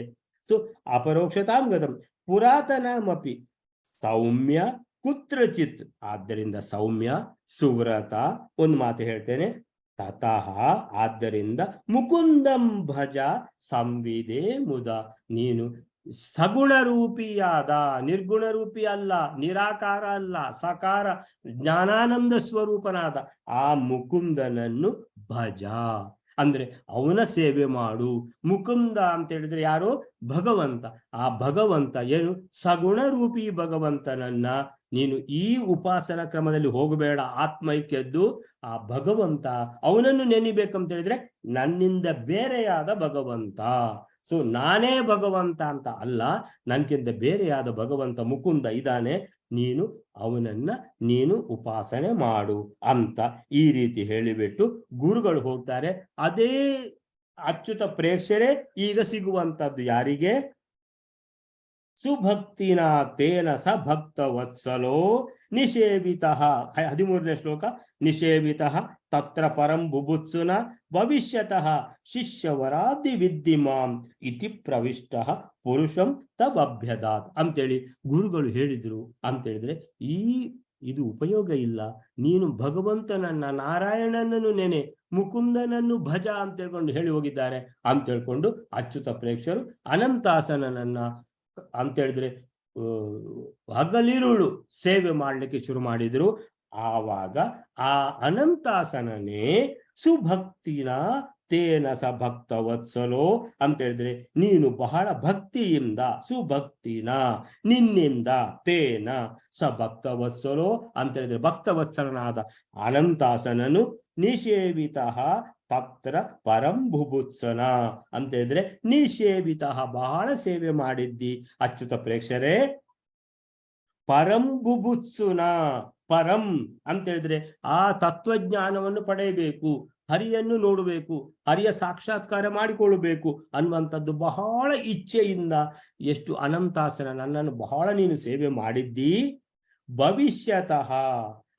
ಸೊ ಅಪರೋಕ್ಷತಾಂ ಗತಂ ಪುರಾತನಾಮಪಿ ಸೌಮ್ಯ ಕುತ್ರಚಿತ್. ಆದ್ದರಿಂದ ಸೌಮ್ಯ, ಸುವ್ರತ. ಒಂದು ಮಾತು ಹೇಳ್ತೇನೆ, ತತಃ ಆದ್ದರಿಂದ ಮುಕುಂದಂ ಭಜ ಸಂವಿದೆ ಮುದ. ನೀನು ಸಗುಣ ರೂಪಿಯಾದ, ನಿರ್ಗುಣ ರೂಪಿ ಅಲ್ಲ, ನಿರಾಕಾರ ಅಲ್ಲ, ಸಕಾರ ಜ್ಞಾನಾನಂದ ಸ್ವರೂಪನಾದ ಆ ಮುಕುಂದನನ್ನು ಭಜ ಅಂದ್ರೆ ಅವನ ಸೇವೆ ಮಾಡು. ಮುಕುಂದ ಅಂತ ಹೇಳಿದ್ರೆ ಯಾರು? ಭಗವಂತ. ಆ ಭಗವಂತ ಏನು? ಸಗುಣ ರೂಪಿ ಭಗವಂತನನ್ನ ನೀನು ಈ ಉಪಾಸನಾ ಕ್ರಮದಲ್ಲಿ ಹೋಗಬೇಡ, ಆತ್ಮೈಕ್ಯದ್ದು ಆ ಭಗವಂತ, ಅವನನ್ನು ನೆನಿಬೇಕಂತ ಹೇಳಿದ್ರೆ ನನ್ನಿಂದ ಬೇರೆಯಾದ ಭಗವಂತ. ಸೊ ನಾನೇ ಭಗವಂತ ಅಂತ ಅಲ್ಲ, ನನ್ಗಿಂತ ಬೇರೆಯಾದ ಭಗವಂತ ಮುಕುಂದ ಇದ್ದಾನೆ, ಅವನನ್ನ ನೀನು ಉಪಾಸನೆ ಮಾಡು ಅಂತ ಈ ರೀತಿ ಹೇಳಿಬಿಟ್ಟು ಗುರುಗಳು ಹೋಗ್ತಾರೆ. ಅದೇ ಅಚ್ಯುತ ಪ್ರೇಕ್ಷರೇ ಈಗ ಸಿಗುವಂತದ್ದು ಯಾರಿಗೆ? ಸುಭಕ್ತಿನ ತೇನ ಸ ಭಕ್ತ ವತ್ಸಲೋ ನಿಷೇವಿತ. 13ನೇ ಶ್ಲೋಕ. ನಿಷೇವಿತ ತತ್ರ ಪರಂ ಬುಭುತ್ಸುನ ಭವಿಷ್ಯತಃ ಶಿಷ್ಯವರಾದಿ ವಿದ್ಧಿಮಾಂ ಇತಿ ಪ್ರವಿಷ್ಟ ಪುರುಷಂ ತಬಭ್ಯದಾತ್ ಅಂತೇಳಿ ಗುರುಗಳು ಹೇಳಿದ್ರು. ಅಂತ ಹೇಳಿದ್ರೆ ಇದು ಉಪಯೋಗ ಇಲ್ಲ, ನೀನು ಭಗವಂತನನ್ನ ನಾರಾಯಣನನ್ನು ನೆನೆ, ಮುಕುಂದನನ್ನು ಭಜ ಅಂತ ಹೇಳ್ಕೊಂಡು ಹೇಳಿ ಹೋಗಿದ್ದಾರೆ ಅಂತ ಹೇಳ್ಕೊಂಡು ಅಚ್ಯುತ ಪ್ರೇಕ್ಷರು ಅನಂತಾಸನನ್ನ ಅಂತ ಹೇಳಿದ್ರೆ ಹಗಲಿರುಳು ಸೇವೆ ಮಾಡಲಿಕ್ಕೆ ಶುರು ಮಾಡಿದ್ರು. ಆವಾಗ ಆ ಅನಂತಾಸನನೇ ಸುಭಕ್ತಿನ ತೇನ ಸ ಭಕ್ತ ವತ್ಸಲೋ ಅಂತ ಹೇಳಿದ್ರೆ ನೀನು ಬಹಳ ಭಕ್ತಿಯಿಂದ ಸುಭಕ್ತಿನ ನಿನ್ನಿಂದ ತೇನ ಸ ಭಕ್ತ ವತ್ಸಲೋ ಅಂತ ಹೇಳಿದ್ರೆ ಭಕ್ತವತ್ಸಲನಾದ ಅನಂತಾಸನನು ನಿಷೇವಿತ ತತ್ರ ಪರಂ ಬುಭುತ್ಸನ ಅಂತ ಹೇಳಿದ್ರೆ ನಿಷೇವಿತ ಬಹಳ ಸೇವೆ ಮಾಡಿದ್ದಿ ಅಚ್ಯುತ ಪ್ರೇಕ್ಷರೇ. ಪರಂ ಬುಭುತ್ಸುನ ಪರಂ ಅಂತ ಹೇಳಿದ್ರೆ ಆ ತತ್ವಜ್ಞಾನವನ್ನು ಪಡೆಯಬೇಕು, ಹರಿಯನ್ನು ನೋಡಬೇಕು, ಹರಿಯ ಸಾಕ್ಷಾತ್ಕಾರ ಮಾಡಿಕೊಳ್ಳಬೇಕು ಅನ್ನುವಂಥದ್ದು ಬಹಳ ಇಚ್ಛೆಯಿಂದ ಎಷ್ಟು ಅನಂತಾಸನ ನನ್ನನ್ನು ಬಹಳ ನೀನು ಸೇವೆ ಮಾಡಿದ್ದಿ. ಭವಿಷ್ಯತಃ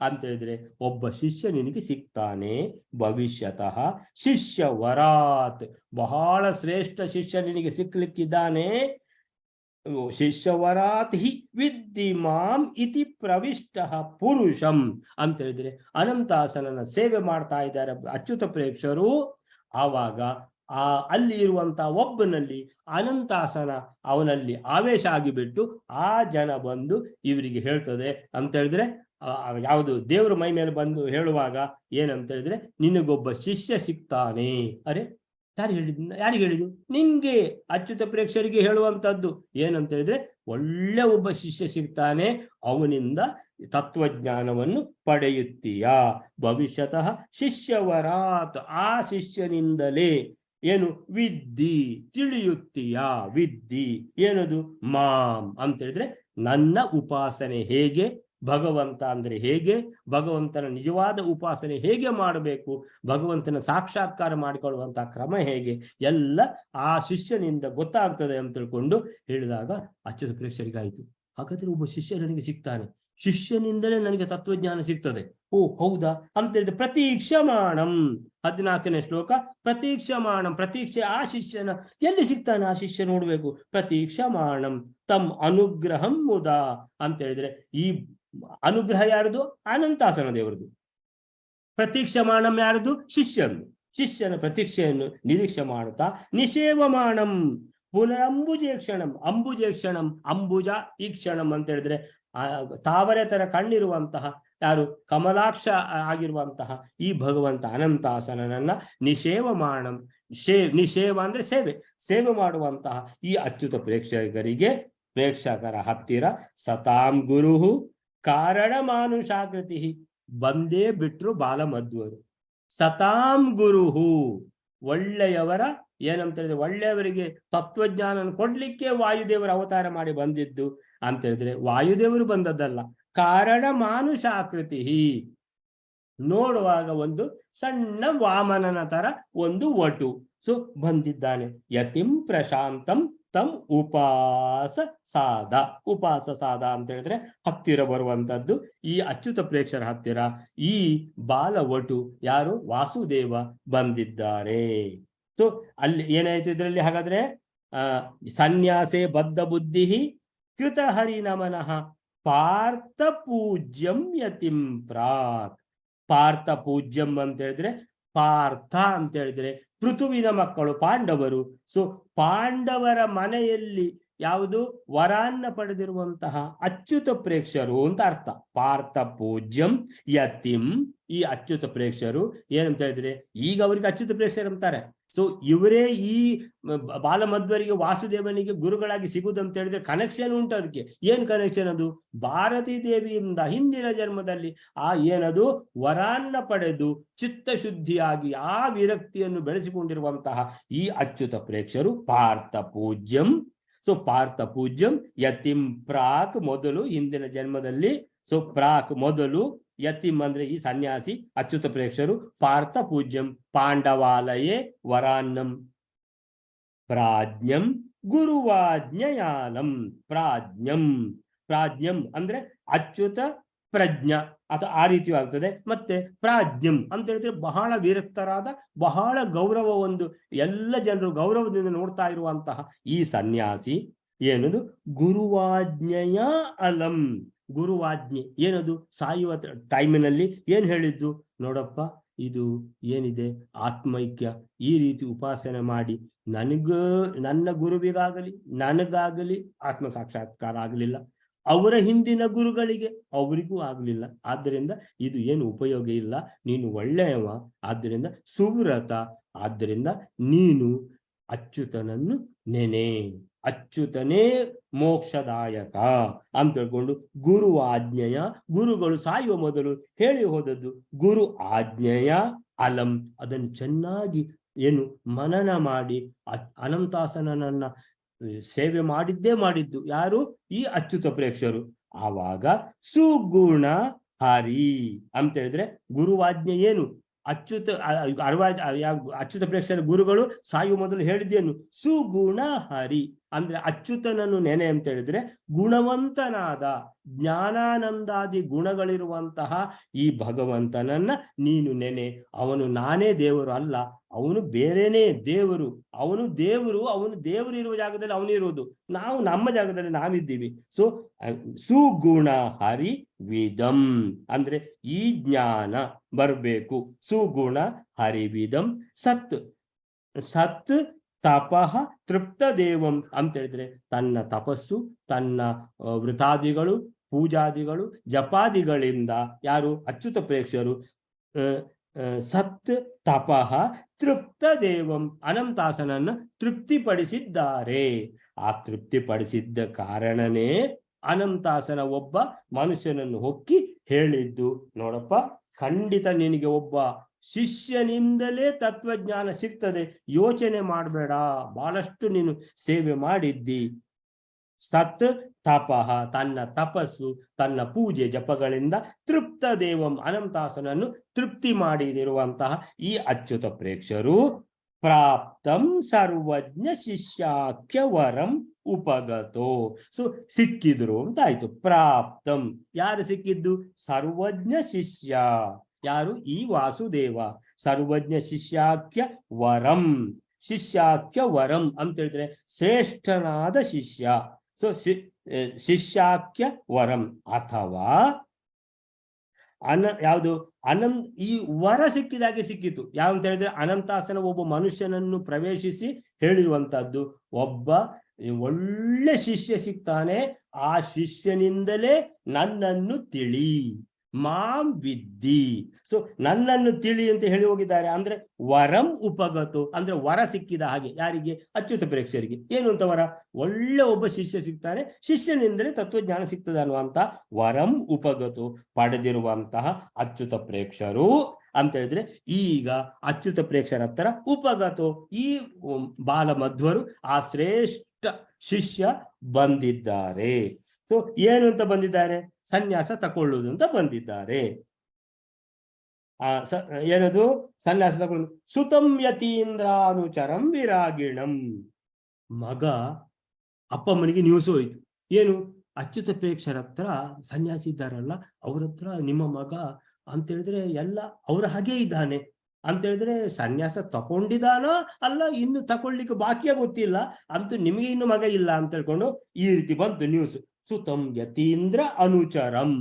ಅಂತ ಹೇಳಿದ್ರೆ ಒಬ್ಬ ಶಿಷ್ಯ ನಿನಗೆ ಸಿಗ್ತಾನೆ. ಭವಿಷ್ಯತಃ ಶಿಷ್ಯ ವರಾತ್ ಬಹಳ ಶ್ರೇಷ್ಠ ಶಿಷ್ಯ ನಿನಗೆ ಸಿಕ್ಲಿಕ್ಕಿದ್ದಾನೆ. ಶಿಷ್ಯವರಾತ್ ಹಿ ವಿದ್ಧಿ ಮಾಂ ಇತಿ ಪ್ರವಿಷ್ಟ ಪುರುಷಂ ಅಂತ ಹೇಳಿದ್ರೆ ಅನಂತಾಸನನ ಸೇವೆ ಮಾಡ್ತಾ ಇದ್ದಾರೆ ಅಚ್ಯುತ ಪ್ರೇಕ್ಷರು. ಆವಾಗ ಅಲ್ಲಿ ಇರುವಂತಹ ಒಬ್ಬನಲ್ಲಿ ಅನಂತಾಸನ ಅವನಲ್ಲಿ ಆವೇಶ ಆಗಿಬಿಟ್ಟು ಆ ಜನ ಬಂದು ಇವರಿಗೆ ಹೇಳ್ತದೆ ಅಂತ ಹೇಳಿದ್ರೆ ಯಾವುದು ದೇವ್ರ ಮೈ ಮೇಲೆ ಬಂದು ಹೇಳುವಾಗ ಏನಂತ ಹೇಳಿದ್ರೆ ನಿನಗೊಬ್ಬ ಶಿಷ್ಯ ಸಿಗ್ತಾನೆ. ಅರೆ ಯಾರಿಗೆ ಹೇಳಿದ್ದು? ನಿಂಗೆ ಅಚ್ಯುತ ಪ್ರೇಕ್ಷರಿಗೆ ಹೇಳುವಂತದ್ದು ಏನಂತ ಹೇಳಿದ್ರೆ ಒಳ್ಳೆ ಒಬ್ಬ ಶಿಷ್ಯ ಸಿಗ್ತಾನೆ, ಅವನಿಂದ ತತ್ವಜ್ಞಾನವನ್ನು ಪಡೆಯುತ್ತೀಯಾ. ಭವಿಷ್ಯತಃ ಶಿಷ್ಯವರಾತ್ ಆ ಶಿಷ್ಯನಿಂದಲೇ ಏನು ವಿದ್ಧಿ ತಿಳಿಯುತ್ತೀಯಾ. ವಿದ್ಧಿ ಏನದು? ಮಾಂ ಅಂತ ಹೇಳಿದ್ರೆ ನನ್ನ ಉಪಾಸನೆ ಹೇಗೆ, ಭಗವಂತ ಅಂದ್ರೆ ಹೇಗೆ, ಭಗವಂತನ ನಿಜವಾದ ಉಪಾಸನೆ ಹೇಗೆ ಮಾಡಬೇಕು, ಭಗವಂತನ ಸಾಕ್ಷಾತ್ಕಾರ ಮಾಡಿಕೊಳ್ಳುವಂತಹ ಕ್ರಮ ಹೇಗೆ, ಎಲ್ಲ ಆ ಶಿಷ್ಯನಿಂದ ಗೊತ್ತಾಗ್ತದೆ ಅಂತ ತಿಳ್ಕೊಂಡು ಹೇಳಿದಾಗ ಅಚ್ಯುತ ಪ್ರೇಕ್ಷರಿಗಾಯಿತು. ಹಾಗಾದ್ರೆ ಒಬ್ಬ ಶಿಷ್ಯ ನನಗೆ ಸಿಗ್ತಾನೆ, ಶಿಷ್ಯನಿಂದಲೇ ನನಗೆ ತತ್ವಜ್ಞಾನ ಸಿಗ್ತದೆ. ಓ ಹೌದಾ ಅಂತ ಹೇಳಿದ್ರೆ ಪ್ರತೀಕ್ಷಮಾಣಂ 14ನೇ ಶ್ಲೋಕ. ಪ್ರತೀಕ್ಷಮಾಣಂ ಪ್ರತೀಕ್ಷೆ ಆ ಶಿಷ್ಯನ ಎಲ್ಲಿ ಸಿಗ್ತಾನೆ ಆ ಶಿಷ್ಯ ನೋಡ್ಬೇಕು. ಪ್ರತೀಕ್ಷಮಾಣಂ ತಮ್ ಅನುಗ್ರಹಂ ಮುದಾ ಅಂತ ಹೇಳಿದ್ರೆ ಈ ಅನುಗ್ರಹ ಯಾರದು? ಅನಂತಾಸನ ದೇವರದು. ಪ್ರತೀಕ್ಷಮಾಣಂ ಯಾರದು? ಶಿಷ್ಯನ ಪ್ರತೀಕ್ಷೆಯನ್ನು ನಿರೀಕ್ಷೆ ಮಾಡುತ್ತಾ ನಿಷೇವಮಾಣಂ ಪುನರಂಬುಜೇಕ್ಷಣಂ ಅಂಬುಜೇಕ್ಷಣಂ ಅಂಬುಜ ಈ ಕ್ಷಣಂ ಅಂತ ಹೇಳಿದ್ರೆ ತಾವರೆ ತರ ಕಣ್ಣಿರುವಂತಹ ಯಾರು ಕಮಲಾಕ್ಷ ಆಗಿರುವಂತಹ ಈ ಭಗವಂತ ಅನಂತಾಸನನ್ನ ನಿಷೇವಮಾಣಂ ನಿಷೇವ ಅಂದ್ರೆ ಸೇವೆ ಮಾಡುವಂತಹ ಈ ಅಚ್ಯುತ ಪ್ರೇಕ್ಷಕರ ಹತ್ತಿರ ಸತಾಂ ಗುರು ಕಾರಣ ಮಾನುಷಾಕೃತಿ ಬಂದೇ ಬಿಟ್ರು ಬಾಲಮಧ್ವರು. ಸತಾಂ ಗುರುಹು ಒಳ್ಳೆಯವರ ಏನಂತ ಹೇಳಿದ್ರೆ ಒಳ್ಳೆಯವರಿಗೆ ತತ್ವಜ್ಞಾನ ಕೊಡ್ಲಿಕ್ಕೆ ವಾಯುದೇವರು ಅವತಾರ ಮಾಡಿ ಬಂದಿದ್ದು ಅಂತ ಹೇಳಿದ್ರೆ ವಾಯುದೇವರು ಬಂದದ್ದಲ್ಲ, ಕಾರಣ ಮಾನುಷಾಕೃತಿ ನೋಡುವಾಗ ಒಂದು ಸಣ್ಣ ವಾಮನನ ತರ ಒಂದು ವಟು ಬಂದಿದ್ದಾನೆ. ಯತಿಂ ಪ್ರಶಾಂತಂ ತಮ್ ಉಪಾಸ ಸಾದ ಅಂತ ಹೇಳಿದ್ರೆ ಹತ್ತಿರ ಬರುವಂತದ್ದು ಈ ಅಚ್ಯುತ ಪ್ರೇಕ್ಷರ ಹತ್ತಿರ ಈ ಬಾಲವಟು ಯಾರು? ವಾಸುದೇವ ಬಂದಿದ್ದಾರೆ. ಅಲ್ಲಿ ಏನಾಯ್ತು ಇದ್ರಲ್ಲಿ? ಹಾಗಾದ್ರೆ ಸನ್ಯಾಸೇ ಬದ್ಧ ಬುದ್ಧಿ ಕೃತ ಹರಿ ನಮನಃ ಪಾರ್ಥ ಪೂಜ್ಯಂ ಯತಿಂ ಪ್ರಾಕ್. ಪಾರ್ಥ ಪೂಜ್ಯಂ ಅಂತ ಹೇಳಿದ್ರೆ ಪಾರ್ಥ ಅಂತ ಹೇಳಿದ್ರೆ ಪೃಥುವಿನ ಮಕ್ಕಳು ಪಾಂಡವರು. ಪಾಂಡವರ ಮನೆಯಲ್ಲಿ ಯಾವುದು ವರಾನ್ನ ಪಡೆದಿರುವಂತಹ ಅಚ್ಯುತ ಪ್ರೇಕ್ಷರು ಅಂತ ಅರ್ಥ. ಪಾರ್ಥ ಪೂಜ್ಯಂ ಯತಿಂ ಈ ಅಚ್ಯುತ ಪ್ರೇಕ್ಷರು ಏನಂತ ಹೇಳಿದ್ರೆ ಈಗ ಅವರಿಗೆ ಅಚ್ಯುತ ಪ್ರೇಕ್ಷರು ಅಂತಾರೆ. ಇವರೇ ಈ ಬಾಲಮಧ್ವರಿಗೆ ವಾಸುದೇವನಿಗೆ ಗುರುಗಳಾಗಿ ಸಿಗುದಂತ ಹೇಳಿದ್ರೆ ಕನೆಕ್ಷನ್ ಉಂಟು. ಅದಕ್ಕೆ ಏನ್ ಕನೆಕ್ಷನ್? ಅದು ಭಾರತೀ ದೇವಿಯಿಂದ ಹಿಂದಿನ ಜನ್ಮದಲ್ಲಿ ಏನದು ವರಾನ್ನ ಪಡೆದು ಚಿತ್ತಶುದ್ಧಿಯಾಗಿ ಆ ವಿರಕ್ತಿಯನ್ನು ಬೆಳೆಸಿಕೊಂಡಿರುವಂತಹ ಈ ಅಚ್ಯುತ ಪ್ರೇಕ್ಷರು ಪಾರ್ಥ ಪೂಜ್ಯಂ. ಪಾರ್ಥ ಪೂಜ್ಯಂ ಯತಿಂ ಪ್ರಾಕ್ ಮೊದಲು ಹಿಂದಿನ ಜನ್ಮದಲ್ಲಿ. ಪ್ರಾಕ್ ಮೊದಲು, ಯತಿಂ ಅಂದ್ರೆ ಈ ಸನ್ಯಾಸಿ ಅಚ್ಯುತ ಪ್ರೇಕ್ಷರು, ಪಾರ್ಥ ಪೂಜ್ಯಂ ಪಾಂಡವಾಲಯೇ ವರಾನ್ನಂ ಪ್ರಾಜ್ಞಂ ಗುರುವಾಜ್ಞಯಾನಂ. ಪ್ರಾಜ್ಞಂ ಅಂದ್ರೆ ಅಚ್ಯುತ ಪ್ರಜ್ಞ ಅಥವಾ ಆ ರೀತಿ ಆಗ್ತದೆ. ಮತ್ತೆ ಪ್ರಾಜ್ಞಂ ಅಂತ ಹೇಳಿದ್ರೆ ಬಹಳ ವಿರಕ್ತರಾದ, ಬಹಳ ಗೌರವ, ಒಂದು ಎಲ್ಲ ಜನರು ಗೌರವದಿಂದ ನೋಡ್ತಾ ಇರುವಂತಹ ಈ ಸನ್ಯಾಸಿ ಏನದು ಗುರುವಾಜ್ಞೆಯ ಅಲಂ. ಗುರುವಾಜ್ಞೆ ಏನದು? ಸಾಯುವ ಟೈಮಿನಲ್ಲಿ ಏನ್ ಹೇಳಿದ್ದು? ನೋಡಪ್ಪ, ಇದು ಏನಿದೆ ಆತ್ಮೈಕ್ಯ, ಈ ರೀತಿ ಉಪಾಸನೆ ಮಾಡಿ ನನ್ನ ಗುರುವಿಗಾಗಲಿ ನನಗಾಗಲಿ ಆತ್ಮ ಸಾಕ್ಷಾತ್ಕಾರ ಆಗಲಿಲ್ಲ. ಅವರ ಹಿಂದಿನ ಗುರುಗಳಿಗೆ, ಅವರಿಗೂ ಆಗ್ಲಿಲ್ಲ. ಆದ್ದರಿಂದ ಇದು ಏನು ಉಪಯೋಗ ಇಲ್ಲ, ನೀನು ಒಳ್ಳೆಯವ, ಆದ್ದರಿಂದ ಸುವ್ರತ, ಆದ್ದರಿಂದ ನೀನು ಅಚ್ಯುತನನ್ನು ನೆನೆ, ಅಚ್ಯುತನೇ ಮೋಕ್ಷದಾಯಕ ಅಂತ ಹೇಳ್ಕೊಂಡು ಗುರು ಆಜ್ಞೆಯ, ಗುರುಗಳು ಸಾಯುವ ಮೊದಲು ಹೇಳಿ ಹೋದದ್ದು ಗುರು ಆಜ್ಞೆಯ ಅಲಂ, ಅದನ್ನು ಚೆನ್ನಾಗಿ ಏನು ಮನನ ಮಾಡಿ ಅನಂತಾಸನನನ್ನ ಸೇವೆ ಮಾಡಿದ್ದು ಯಾರು? ಈ ಅಚ್ಯುತ ಪ್ರೇಕ್ಷರು. ಆವಾಗ ಸುಗುಣ ಹರಿ ಅಂತ ಹೇಳಿದ್ರೆ ಗುರುವಾಜ್ಞೆ ಏನು? ಅಚ್ಯುತ ಅಚ್ಯುತ ಪ್ರೇಕ್ಷರ ಗುರುಗಳು ಸಾಯುವ ಮೊದಲು ಹೇಳಿದ್ದೇನು? ಸುಗುಣ ಹರಿ ಅಂದ್ರೆ ಅಚ್ಯುತನನ್ನು ನೆನೆ ಅಂತ ಹೇಳಿದ್ರೆ ಗುಣವಂತನಾದ ಜ್ಞಾನಾನಂದಾದಿ ಗುಣಗಳಿರುವಂತಹ ಈ ಭಗವಂತನನ್ನ ನೀನು ನೆನೆ. ಅವನು ನಾನೇ ದೇವರು ಅಲ್ಲ, ಅವನು ಬೇರೆನೇ ದೇವರು. ಅವನು ದೇವರು ಇರುವ ಜಾಗದಲ್ಲಿ ಅವನಿರುವುದು, ನಾವು ನಮ್ಮ ಜಾಗದಲ್ಲಿ ನಾವಿದ್ದೀವಿ. ಸುಗುಣ ಹರಿ ವಿದಂ ಅಂದ್ರೆ ಈ ಜ್ಞಾನ ಬರಬೇಕು. ಸುಗುಣ ಹರಿವಿದಂ ಸತ್ ತಪಃ ತೃಪ್ತ ದೇವಂ ಅಂತ ಹೇಳಿದ್ರೆ ತನ್ನ ತಪಸ್ಸು, ತನ್ನ ವೃತಾದಿಗಳು, ಪೂಜಾದಿಗಳು, ಜಪಾದಿಗಳಿಂದ ಯಾರು? ಅಚ್ಯುತ ಪ್ರೇಕ್ಷರು ಸತ್ ತಪಃ ತೃಪ್ತ ದೇವಂ ಅನಂತಾಸನನ್ನು ತೃಪ್ತಿಪಡಿಸಿದ್ದಾರೆ. ಆ ತೃಪ್ತಿಪಡಿಸಿದ್ದ ಕಾರಣನೇ ಅನಂತಾಸನ ಒಬ್ಬ ಮನುಷ್ಯನನ್ನು ಹೊಕ್ಕಿ ಹೇಳಿದ್ದು, ನೋಡಪ್ಪ ಖಂಡಿತ ನಿನಗೆ ಒಬ್ಬ ಶಿಷ್ಯನಿಂದಲೇ ತತ್ವಜ್ಞಾನ ಸಿಗ್ತದೆ, ಯೋಚನೆ ಮಾಡಬೇಡ, ಬಹಳಷ್ಟು ನೀನು ಸೇವೆ ಮಾಡಿದ್ದಿ. ಸತ್ ತಪಃ ತನ್ನ ತಪಸ್ಸು, ತನ್ನ ಪೂಜೆ ಜಪಗಳಿಂದ ತೃಪ್ತ ದೇವಂ ಅನಂತಾಸನನ್ನು ತೃಪ್ತಿ ಮಾಡಿದಿರುವಂತಹ ಈ ಅಚ್ಯುತ ಪ್ರೇಕ್ಷರು ಪ್ರಾಪ್ತಂ ಸರ್ವಜ್ಞ ಶಿಷ್ಯಾಖ್ಯ ವರಂ ಉಪಗತೋ. ಸಿಕ್ಕಿದ್ರು ಅಂತ ಆಯ್ತು. ಪ್ರಾಪ್ತಂ ಯಾರು ಸಿಕ್ಕಿದ್ದು? ಸರ್ವಜ್ಞ ಶಿಷ್ಯ. ಯಾರು? ಈ ವಾಸುದೇವ. ಸರ್ವಜ್ಞ ಶಿಷ್ಯಾಖ್ಯ ವರಂ, ಶಿಷ್ಯಾಖ್ಯ ವರಂ ಅಂತ ಹೇಳಿದ್ರೆ ಶ್ರೇಷ್ಠನಾದ ಶಿಷ್ಯ. ಶಿಷ್ಯಾಖ್ಯ ವರಂ ಅಥವಾ ಯಾವುದು ಈ ವರ ಸಿಕ್ಕಿದಾಗೆ ಸಿಕ್ಕಿತು. ಯಾವಂತ ಹೇಳಿದ್ರೆ ಅನಂತಾಸನ ಒಬ್ಬ ಮನುಷ್ಯನನ್ನು ಪ್ರವೇಶಿಸಿ ಹೇಳಿರುವಂತಹದ್ದು, ಒಬ್ಬ ಒಳ್ಳೆ ಶಿಷ್ಯ ಸಿಗ್ತಾನೆ, ಆ ಶಿಷ್ಯನಿಂದಲೇ ನನ್ನನ್ನು ತಿಳಿ, ಮಾಂ ವಿದ್ದಿ. ನನ್ನನ್ನು ತಿಳಿ ಅಂತ ಹೇಳಿ ಹೋಗಿದ್ದಾರೆ. ಅಂದ್ರೆ ವರಂ ಉಪಗತು ಅಂದ್ರೆ ವರ ಸಿಕ್ಕಿದ ಹಾಗೆ. ಯಾರಿಗೆ? ಅಚ್ಯುತ ಪ್ರೇಕ್ಷರಿಗೆ. ಏನು ಅಂತ ವರ? ಒಳ್ಳೆ ಒಬ್ಬ ಶಿಷ್ಯ ಸಿಗ್ತಾನೆ, ಶಿಷ್ಯನಿಂದಲೇ ತತ್ವಜ್ಞಾನ ಸಿಗ್ತದೆ ಅನ್ನುವಂತ ವರಂ ಉಪಗತು ಪಡೆದಿರುವಂತಹ ಅಚ್ಯುತ ಪ್ರೇಕ್ಷರು ಅಂತ ಹೇಳಿದ್ರೆ, ಈಗ ಅಚ್ಯುತ ಪ್ರೇಕ್ಷರ ಹತ್ರ ಉಪಗತು ಈ ಬಾಲ ಮಧ್ವರು ಆ ಶ್ರೇಷ್ಠ ಶಿಷ್ಯ ಬಂದಿದ್ದಾರೆ. ಏನು ಅಂತ ಬಂದಿದ್ದಾರೆ? ಸನ್ಯಾಸ ತಕೊಳ್ಳುವುದು ಅಂತ ಬಂದಿದ್ದಾರೆ. ಏನದು ಸನ್ಯಾಸ ತಗೊಳ್ಳುದು? ಸುತಂ ಯತೀಂದ್ರಾನುಚರಂ ವಿರಾಗಿಣಂ. ಮಗ ಅಪ್ಪಮ್ಮನಿಗೆ ನ್ಯೂಸ್ ಹೋಯ್ತು. ಏನು? ಅಚ್ಯುತ ಪ್ರೇಕ್ಷರ ಹತ್ರ ಸನ್ಯಾಸಿ ಇದ್ದಾರಲ್ಲ, ಅವ್ರ ಹತ್ರ ನಿಮ್ಮ ಮಗ ಅಂತ ಹೇಳಿದ್ರೆ ಎಲ್ಲ ಅವ್ರ ಹಾಗೆ ಇದ್ದಾನೆ ಅಂತ ಹೇಳಿದ್ರೆ, ಸನ್ಯಾಸ ತಕೊಂಡಿದಾನೋ ಅಲ್ಲ ಇನ್ನು ತಕೊಳ್ಳಿಕ್ಕೆ ಬಾಕಿಯ ಗೊತ್ತಿಲ್ಲ, ಅಂತೂ ನಿಮಗೆ ಇನ್ನು ಮಗ ಇಲ್ಲ ಅಂತ ಹೇಳ್ಕೊಂಡು ಈ ರೀತಿ ಬಂತು ನ್ಯೂಸ್. ಸುತಂ ಯತೀಂದ್ರ ಅನುಚರಂ,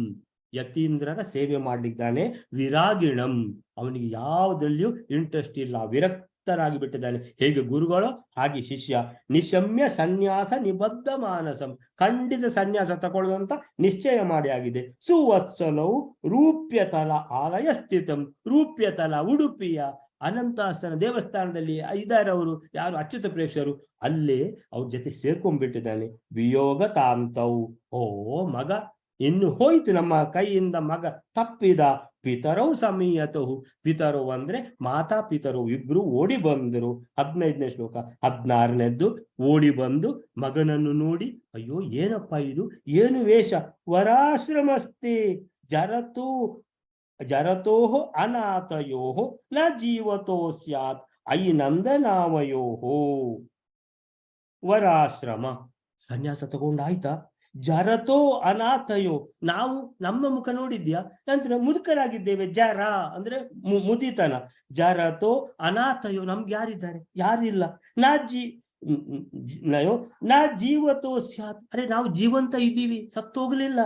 ಯತೀಂದ್ರರ ಸೇವೆ ಮಾಡ್ಲಿದ್ದಾನೆ. ವಿರಾಗಿಣಂ ಅವನಿಗೆ ಯಾವುದರಲ್ಲಿಯೂ ಇಂಟ್ರೆಸ್ಟ್ ಇಲ್ಲ, ವಿರಕ್ತರಾಗಿ ಬಿಟ್ಟಿದ್ದಾನೆ. ಹೇಗೆ ಗುರುಗಳು ಹಾಗೆ ಶಿಷ್ಯ. ನಿಶಮ್ಯ ಸನ್ಯಾಸ ನಿಬದ್ಧ ಮಾನಸಂ, ಖಂಡಿತ ಸನ್ಯಾಸ ತಗೊಳ್ಳೋದಂತ ನಿಶ್ಚಯ ಮಾಡಿ ಆಗಿದೆ. ಸುವತ್ಸಲವು ರೂಪ್ಯತಲ ಆಲಯ ಸ್ಥಿತಂ, ರೂಪ್ಯತಲ ಉಡುಪಿಯ ಅನಂತಾಸನ ದೇವಸ್ಥಾನದಲ್ಲಿ ಇದ್ದಾರೆ ಅವರು. ಯಾರು? ಅಚ್ಯುತ ಪ್ರೇಕ್ಷರು. ಅಲ್ಲೇ ಅವ್ರ ಜೊತೆ ಸೇರ್ಕೊಂಡ್ಬಿಟ್ಟಿದ್ದಾನೆ. ವಿಯೋಗ ತಾಂತವು. ಓ ಮಗ ಇನ್ನು ಹೋಯ್ತು, ನಮ್ಮ ಕೈಯಿಂದ ಮಗ ತಪ್ಪಿದ. ಪಿತರವು ಸಮೀಯತವು. ಪಿತರು ಅಂದ್ರೆ ಮಾತಾ ಪಿತರು ಇಬ್ರು ಓಡಿ ಬಂದರು. 15ನೇ ಶ್ಲೋಕ. 16ನೇದ್ದು ಓಡಿ ಬಂದು ಮಗನನ್ನು ನೋಡಿ, ಅಯ್ಯೋ ಏನಪ್ಪ ಇದು, ಏನು ವೇಷ? ವರಾಶ್ರಮಸ್ತಿ ಜರತೋಹ ಅನಾಥಯೋಹ ನ ಜೀವತೋ ಸ್ಯಾತ್ ಅಯಿ ನಂದನಾಮಯೋಹ. ವರಾಶ್ರಮ ಸನ್ಯಾಸ ತಗೊಂಡಾಯ್ತಾ? ಜರತೋ ಅನಾಥಯೋ, ನಾವು ನಮ್ಮ ಮುಖ ನೋಡಿದ್ಯಾ ಅಂದ್ರೆ ಮುದುಕರಾಗಿದ್ದೇವೆ. ಜರ ಅಂದ್ರೆ ಮುದಿತನ. ಜರತೋ ಅನಾಥಯೋ, ನಮ್ಗೆ ಯಾರಿದ್ದಾರೆ? ಯಾರಿಲ್ಲ. ನಾ ಜೀವತೋ ಸ್ಯಾತ್, ಅರೆ ನಾವು ಜೀವಂತ ಇದ್ದೀವಿ, ಸತ್ತೋಗ್ಲಿಲ್ಲ.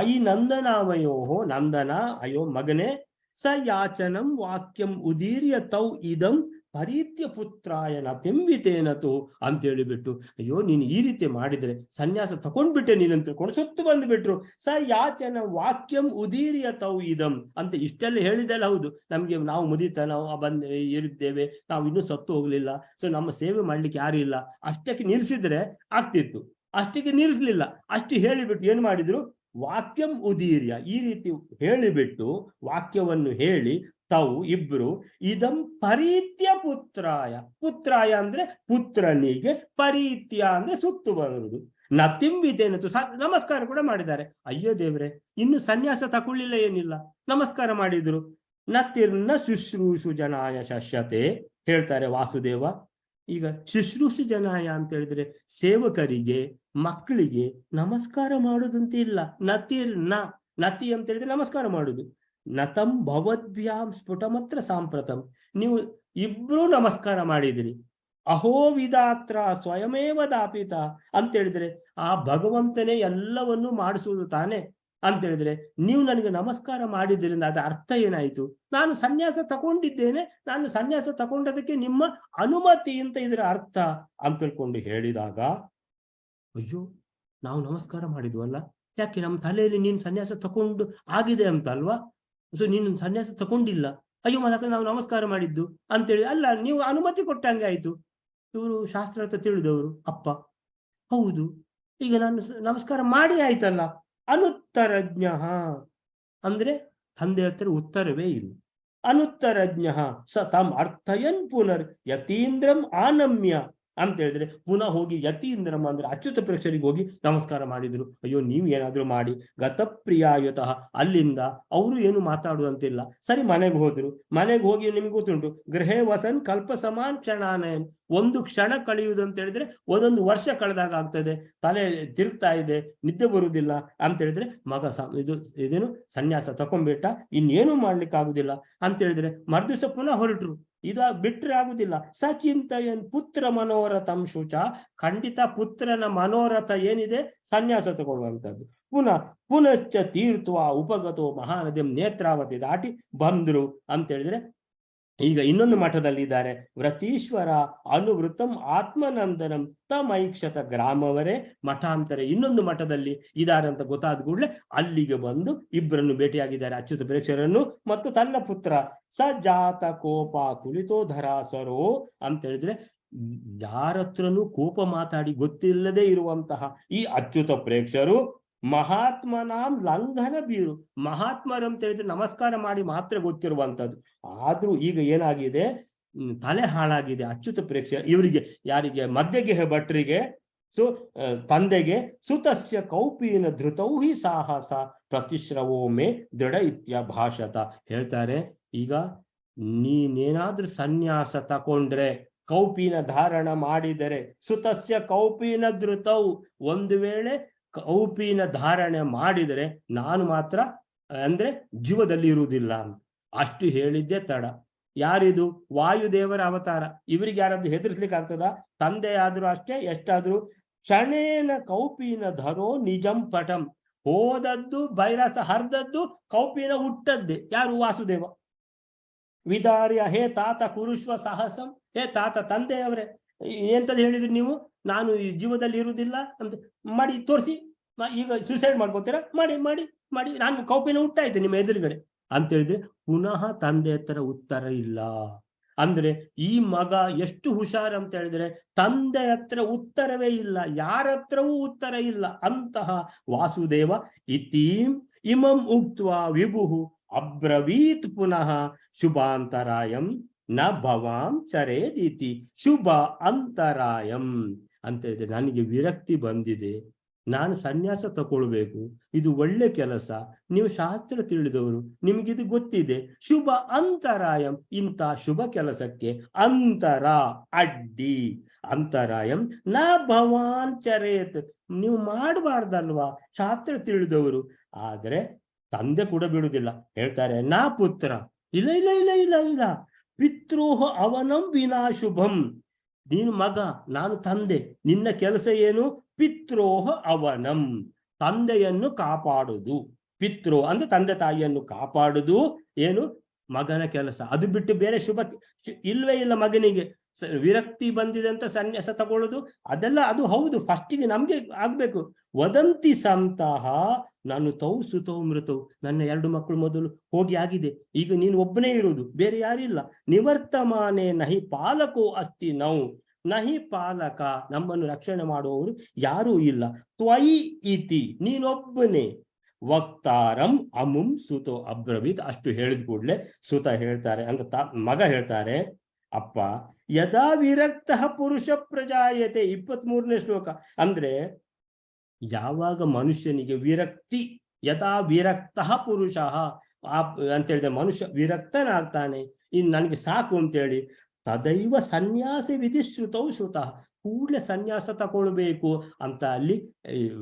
ಐ ನಂದನಾಮಯೋಹೋ, ನಂದನ ಅಯ್ಯೋ ಮಗನೇ. ಸ ಯಾಚನಂ ವಾಕ್ಯಂ ಉದೀರ್ಯ ತೌ ಇದಂ ಪರೀತ್ಯ ಪುತ್ರಾಯ ನತಿಂಬಿತೇನತು ಅಂತ ಹೇಳಿಬಿಟ್ಟು, ಅಯ್ಯೋ ನೀನು ಈ ರೀತಿ ಮಾಡಿದ್ರೆ ಸನ್ಯಾಸ ತಗೊಂಡ್ಬಿಟ್ಟೆ ನೀನಂತ ತಿಳ್ಕೊಂಡು ಸುತ್ತು ಬಂದ್ಬಿಟ್ರು. ಸ ಯಾಚನ ವಾಕ್ಯಂ ಉದೀರ್ಯ ತೌ ಇದಂ ಅಂತ ಇಷ್ಟೆಲ್ಲ ಹೇಳಿದೆಲ್ಲ ಹೌದು, ನಮ್ಗೆ ನಾವು ಮುದಿತ ನಾವು ಇರಿದ್ದೇವೆ, ನಾವು ಇನ್ನೂ ಸತ್ತು ಹೋಗ್ಲಿಲ್ಲ, ಸೊ ನಮ್ಮ ಸೇವೆ ಮಾಡ್ಲಿಕ್ಕೆ ಯಾರು ಇಲ್ಲ, ಅಷ್ಟಕ್ಕೆ ನಿಲ್ಸಿದ್ರೆ ಆಗ್ತಿತ್ತು. ಅಷ್ಟಕ್ಕೆ ನಿಲ್ಸ್ಲಿಲ್ಲ, ಅಷ್ಟು ಹೇಳಿಬಿಟ್ಟು ಏನ್ ಮಾಡಿದ್ರು, ವಾಕ್ಯಂ ಉದೀರ್ಯ ಈ ರೀತಿ ಹೇಳಿಬಿಟ್ಟು ವಾಕ್ಯವನ್ನು ಹೇಳಿ ತಾವು ಇಬ್ರು ಇದಂ ಪರೀತ್ಯ ಪುತ್ರಾಯ, ಪುತ್ರಾಯ ಅಂದ್ರೆ ಪುತ್ರನಿಗೆ, ಪರೀತ್ಯ ಅಂದ್ರೆ ಸುತ್ತು ಬರುವುದು, ನತಿಂಬಿತೇನತು ನಮಸ್ಕಾರ ಕೂಡ ಮಾಡಿದ್ದಾರೆ. ಅಯ್ಯೋ ದೇವ್ರೆ, ಇನ್ನು ಸನ್ಯಾಸ ತಕೊಳ್ಳಿಲ್ಲ ಏನಿಲ್ಲ, ನಮಸ್ಕಾರ ಮಾಡಿದ್ರು. ನತಿರ್ನ ಶುಶ್ರೂಷು ಜನಾಯ ಶಶ್ಯತೆ ಹೇಳ್ತಾರೆ ವಾಸುದೇವ. ಈಗ ಶುಶ್ರೂಷು ಜನಾಯ ಅಂತ ಹೇಳಿದ್ರೆ ಸೇವಕರಿಗೆ, ಮಕ್ಕಳಿಗೆ ನಮಸ್ಕಾರ ಮಾಡುದಂತ ಇಲ್ಲ. ನತಿ ಅಂತ ಹೇಳಿದ್ರೆ ನಮಸ್ಕಾರ ಮಾಡುದು. ನತಂ ಭವದ್ಭ್ಯಾಂ ಸ್ಫುಟಮತ್ರ ಸಾಂಪ್ರತಂ, ನೀವು ಇಬ್ರು ನಮಸ್ಕಾರ ಮಾಡಿದಿರಿ. ಅಹೋ ವಿಧಾತ್ರ ಸ್ವಯಮೇವ ದಾಪಿತ ಅಂತ ಹೇಳಿದ್ರೆ ಆ ಭಗವಂತನೇ ಎಲ್ಲವನ್ನು ಮಾಡಿಸುವುದು ತಾನೆ ಅಂತ ಹೇಳಿದ್ರೆ ನೀವು ನನಗೆ ನಮಸ್ಕಾರ ಮಾಡಿದ್ರಿಂದ ಅದರ ಅರ್ಥ ಏನಾಯ್ತು? ನಾನು ಸನ್ಯಾಸ ತಗೊಂಡಿದ್ದೇನೆ, ನಾನು ಸನ್ಯಾಸ ತಗೊಂಡದಕ್ಕೆ ನಿಮ್ಮ ಅನುಮತಿ ಅಂತ ಇದರ ಅರ್ಥ ಅಂತ ತಿಳ್ಕೊಂಡು ಹೇಳಿದಾಗ, ಅಯ್ಯೋ ನಾವು ನಮಸ್ಕಾರ ಮಾಡಿದ್ವಲ್ಲ, ಯಾಕೆ ನಮ್ಮ ತಲೆಯಲ್ಲಿ ನೀನು ಸನ್ಯಾಸ ತಕೊಂಡು ಆಗಿದೆ ಅಂತ ಅಲ್ವಾ, ಸೊ ನೀನು ಸನ್ಯಾಸ ತಗೊಂಡಿಲ್ಲ, ಅಯ್ಯೋ ಮತ್ತೆ ನಾವು ನಮಸ್ಕಾರ ಮಾಡಿದ್ದು ಅಂತೇಳಿ. ಅಲ್ಲ, ನೀವು ಅನುಮತಿ ಕೊಟ್ಟಂಗೆ ಆಯ್ತು. ಇವರು ಶಾಸ್ತ್ರಾರ್ಥ ತಿಳಿದವರು ಅಪ್ಪ, ಹೌದು ಈಗ ನಾನು ನಮಸ್ಕಾರ ಮಾಡಿ ಆಯ್ತಲ್ಲ. ಅನುತ್ತರಜ್ಞ ಅಂದ್ರೆ ತಂದೆ ಹತ್ರ ಉತ್ತರವೇ ಇಲ್ಲ. ಅನುತ್ತರಜ್ಞ ಸ ತಮ್ ಅರ್ಥಯನ್ ಪುನರ್ ಯತೀಂದ್ರಂ ಆನಮ್ಯ ಅಂತ ಹೇಳಿದ್ರೆ ಪುನಃ ಹೋಗಿ ಯತೀಂದ್ರಂ ಅಂದ್ರೆ ಅಚ್ಯುತ ಪ್ರೇಕ್ಷರಿಗೆ ಹೋಗಿ ನಮಸ್ಕಾರ ಮಾಡಿದ್ರು. ಅಯ್ಯೋ ನೀವು ಏನಾದ್ರು ಮಾಡಿ ಗತಪ್ರಿಯಾಯುತಃ, ಅಲ್ಲಿಂದ ಅವರು ಏನು ಮಾತಾಡುವಂತಿಲ್ಲ. ಸರಿ, ಮನೆಗೆ ಹೋದ್ರು. ಮನೆಗೆ ಹೋಗಿ ನಿಮ್ಗೆ ಗೊತ್ತುಂಟು, ಗೃಹೇ ವಸನ್ ಕಲ್ಪ ಸಮಾನ್ ಕ್ಷಣಾನಯನ್, ಒಂದು ಕ್ಷಣ ಕಳೆಯುವುದು ಅಂತ ಹೇಳಿದ್ರೆ ಒಂದೊಂದು ವರ್ಷ ಕಳೆದಾಗ ಆಗ್ತದೆ, ತಲೆ ತಿರುಗ್ತಾ ಇದೆ, ನಿದ್ದೆ ಬರುವುದಿಲ್ಲ ಅಂತ ಹೇಳಿದ್ರೆ ಮಗ ಇದೇನು ಸನ್ಯಾಸ ತಕೊಂಡ್ಬಿಟ್ಟ, ಇನ್ನೇನು ಮಾಡ್ಲಿಕ್ಕೆ ಆಗುದಿಲ್ಲ ಅಂತ ಹೇಳಿದ್ರೆ ಮರ್ದಿವಸ ಪುನಃ ಹೊರಟ್ರು. ಬಿಟ್ರೆ ಆಗುದಿಲ್ಲ. ಸಚಿಂತಯನ್ ಪುತ್ರ ಮನೋರಥಂ ಶುಚ, ಖಂಡಿತ ಪುತ್ರನ ಮನೋರಥ ಏನಿದೆ ಸನ್ಯಾಸ ತಗೊಳ್ಳುವಂಥದ್ದು. ಪುನಶ್ಚ ತೀರ್ಥ್ವ ಉಪಗತೋ ಮಹಾನದಿಂ ನೇತ್ರಾವತಿ ದಾಟಿ ಬಂದ್ರು ಅಂತ ಹೇಳಿದ್ರೆ ಈಗ ಇನ್ನೊಂದು ಮಠದಲ್ಲಿ ಇದ್ದಾರೆ. ವ್ರತೀಶ್ವರ ಅನುವೃತಂ ಆತ್ಮನಂದನಂ ತಮೈಕ್ಷತ ಗ್ರಾಮವರೇ ಮಠಾಂತರ ಇನ್ನೊಂದು ಮಠದಲ್ಲಿ ಇದ್ದಾರೆ ಅಂತ ಗೊತ್ತಾದ ಕೂಡಲೇ ಅಲ್ಲಿಗೆ ಬಂದು ಇಬ್ಬರನ್ನು ಭೇಟಿಯಾಗಿದ್ದಾರೆ, ಅಚ್ಯುತ ಪ್ರೇಕ್ಷರನ್ನು ಮತ್ತು ತನ್ನ ಪುತ್ರ. ಸಜಾತ ಕೋಪ ಕುಲಿತೋ ಧರಾಸರೋ ಅಂತ ಹೇಳಿದ್ರೆ ಯಾರತ್ರನೂ ಕೋಪ ಮಾತಾಡಿ ಗೊತ್ತಿಲ್ಲದೆ ಇರುವಂತಹ ಈ ಅಚ್ಯುತ ಪ್ರೇಕ್ಷರು ಮಹಾತ್ಮನಾಂ ಲಂಘನ ಬೀರು, ಮಹಾತ್ಮರಂತ ಹೇಳಿದ್ರೆ ನಮಸ್ಕಾರ ಮಾಡಿ ಮಾತ್ರ ಗೊತ್ತಿರುವಂತದ್ದು. ಆದ್ರೂ ಈಗ ಏನಾಗಿದೆ, ತಲೆ ಹಾಳಾಗಿದೆ ಅಚ್ಯುತ ಪ್ರೇಕ್ಷ ಇವರಿಗೆ. ಯಾರಿಗೆ? ಮಧ್ಯಗೆಹ ಭಟ್ರಿಗೆ, ತಂದೆಗೆ. ಸುತಸ್ಯ ಕೌಪೀನ ಧೃತೌ ಹಿ ಸಾಹಸ ಪ್ರತಿಶ್ರವೋ ಮೇ ದೃಢ ಇತ್ಯ ಭಾಷತ ಹೇಳ್ತಾರೆ. ಈಗ ನೀನೇನಾದ್ರೂ ಸನ್ಯಾಸ ತಕೊಂಡ್ರೆ, ಕೌಪೀನ ಧಾರಣ ಮಾಡಿದರೆ, ಸುತಸ್ಯ ಕೌಪೀನ ಧೃತೌ, ಒಂದು ವೇಳೆ ಕೌಪೀನ ಧಾರಣೆ ಮಾಡಿದರೆ ನಾನು ಮಾತ್ರ ಅಂದ್ರೆ ಜೀವದಲ್ಲಿ ಇರುವುದಿಲ್ಲ ಅಂತ ಅಷ್ಟು ಹೇಳಿದ್ದೆ ತಡ. ಯಾರಿದು? ವಾಯುದೇವರ ಅವತಾರ. ಇವರಿಗೆ ಯಾರಾದ್ರೂ ಹೆದರ್ಸ್ಲಿಕ್ಕೆ ಆಗ್ತದ? ತಂದೆ ಆದ್ರೂ ಅಷ್ಟೇ, ಎಷ್ಟಾದ್ರೂ ಕ್ಷಣೇನ ಕೌಪೀನ ಧರೋ ನಿಜಂ ಪಟಂ, ಹೋದದ್ದು ಬೈರಸ ಹರಿದದ್ದು ಕೌಪೀನ ಹುಟ್ಟದ್ದೇ. ಯಾರು? ವಾಸುದೇವ. ವಿದಾರ್ಯ ಹೇ ತಾತ ಕುರುಶ್ವ ಸಾಹಸಂ, ಹೇ ತಾತ ತಂದೆಯವರೇ ಎಂತದ್ದು ಹೇಳಿದ್ರಿ ನೀವು, ನಾನು ಈ ಜೀವದಲ್ಲಿ ಇರುವುದಿಲ್ಲ ಅಂತ ಮಾಡಿ ತೋರಿಸಿ, ಈಗ ಸೂಸೈಡ್ ಮಾಡ್ಕೋತೀರಾ, ಮಾಡಿ ಮಾಡಿ ಮಾಡಿ, ನಾನು ಕೌಪಿನ ಹುಟ್ಟಾಯ್ತು ನಿಮ್ಮ ಎದುರುಗಡೆ ಅಂತ ಹೇಳಿದ್ರೆ ಪುನಃ ತಂದೆ ಹತ್ರ ಉತ್ತರ ಇಲ್ಲ. ಅಂದ್ರೆ ಈ ಮಗ ಎಷ್ಟು ಹುಷಾರ್ ಅಂತ ಹೇಳಿದ್ರೆ ತಂದೆ ಹತ್ರ ಉತ್ತರವೇ ಇಲ್ಲ, ಯಾರ ಹತ್ರವೂ ಉತ್ತರ ಇಲ್ಲ. ಅಂತಹ ವಾಸುದೇವ ಇತೀಂ ಇಮಂ ಉಕ್ತ್ವಾ ವಿಭುಃ ಅಬ್ರವೀತ್ ಪುನಃ ಶುಭಾಂತರಾಯಂ ನ ಭವಾಂ ಚರೇದಿತಿ. ಶುಭ ಅಂತರಾಯಂ ಅಂತ ಹೇಳಿದ್ರೆ ನನಗೆ ವಿರಕ್ತಿ ಬಂದಿದೆ, ನಾನು ಸನ್ಯಾಸ ತಗೊಳ್ಬೇಕು, ಇದು ಒಳ್ಳೆ ಕೆಲಸ, ನೀವು ಶಾಸ್ತ್ರ ತಿಳಿದವರು, ನಿಮ್ಗಿದು ಗೊತ್ತಿದೆ. ಶುಭ ಅಂತರಾಯಂ, ಇಂಥ ಶುಭ ಕೆಲಸಕ್ಕೆ ಅಂತರ ಅಡ್ಡಿ, ಅಂತರಾಯಂ ನ ಭವಾನ್ ಚರೇತ್, ನೀವು ಮಾಡಬಾರ್ದಲ್ವಾ, ಶಾಸ್ತ್ರ ತಿಳಿದವರು. ಆದ್ರೆ ತಂದೆ ಕೂಡ ಬಿಡುವುದಿಲ್ಲ, ಹೇಳ್ತಾರೆ ನಾ ಪುತ್ರ, ಇಲ್ಲ ಇಲ್ಲ ಇಲ್ಲ ಇಲ್ಲ ಇಲ್ಲ, ಪಿತೃಹ ಅವನಂ ವಿನಾಶುಭಂ, ನೀನು ಮಗ, ನಾನು ತಂದೆ, ನಿನ್ನ ಕೆಲಸ ಏನು? ಪಿತ್ರೋಹ ಅವನಂ, ತಂದೆಯನ್ನು ಕಾಪಾಡುದು. ಪಿತೃ ಅಂದ್ರೆ ತಂದೆ ತಾಯಿಯನ್ನು ಕಾಪಾಡುದು. ಏನು? ಮಗನ ಕೆಲಸ. ಅದು ಬಿಟ್ಟು ಬೇರೆ ಇಲ್ವೇ ಇಲ್ಲ ಮಗನಿಗೆ. ವಿರಕ್ತಿ ಬಂದಿದೆ ಅಂತ ಸನ್ಯಾಸ ತಗೊಳ್ಳೋದು ಅದೆಲ್ಲ ಅದು ಹೌದು, ಫಸ್ಟಿಗೆ ನಮ್ಗೆ ಆಗ್ಬೇಕು. ವದಂತಿ ಸಂತಹ ನಾನು ತೌ ಸುತೌ ಮೃತೌ, ನನ್ನ 2 ಮಕ್ಕಳು ಮೊದಲು ಹೋಗಿ ಆಗಿದೆ, ಈಗ ನೀನು ಒಬ್ಬನೇ ಇರುವುದು, ಬೇರೆ ಯಾರಿಲ್ಲ. ನಿವರ್ತಮಾನೆ ನಹಿ ಪಾಲಕೋ ಅಸ್ತಿ ನೌ, ನಹಿ ಪಾಲಕ, ನಮ್ಮನ್ನು ರಕ್ಷಣೆ ಮಾಡುವವರು ಯಾರೂ ಇಲ್ಲ. ತ್ವಯಿ ಇತಿ, ನೀನೊಬ್ಬನೇ. ವಕ್ತಾರಂ ಅಮುಂ ಸುತೋ ಅಬ್ರವೀತ್, ಅಷ್ಟು ಹೇಳಿದ ಕೂಡಲೇ ಸುತ ಹೇಳ್ತಾರೆ ಅಂತ ಮಗ ಹೇಳ್ತಾರೆ, ಅಪ್ಪ ಯದಾ ವಿರಕ್ತ ಪುರುಷ ಪ್ರಜಾಯತೆ, 23ನೇ ಶ್ಲೋಕ. ಅಂದ್ರೆ ಯಾವಾಗ ಮನುಷ್ಯನಿಗೆ ವಿರಕ್ತಿ, ಯದಾ ವಿರಕ್ತ ಪುರುಷ ಅಂತ ಹೇಳಿದ್ರೆ ಮನುಷ್ಯ ವಿರಕ್ತನಾಗ್ತಾನೆ, ಇನ್ನು ನನಗೆ ಸಾಕು ಅಂತೇಳಿ, ತದೈವ ಸನ್ಯಾಸ ವಿಧಿಶ್ರುತೌ ಶ್ರುತಃ, ಕೂಡಲೇ ಸನ್ಯಾಸ ತಗೊಳ್ಬೇಕು ಅಂತ ಅಲ್ಲಿ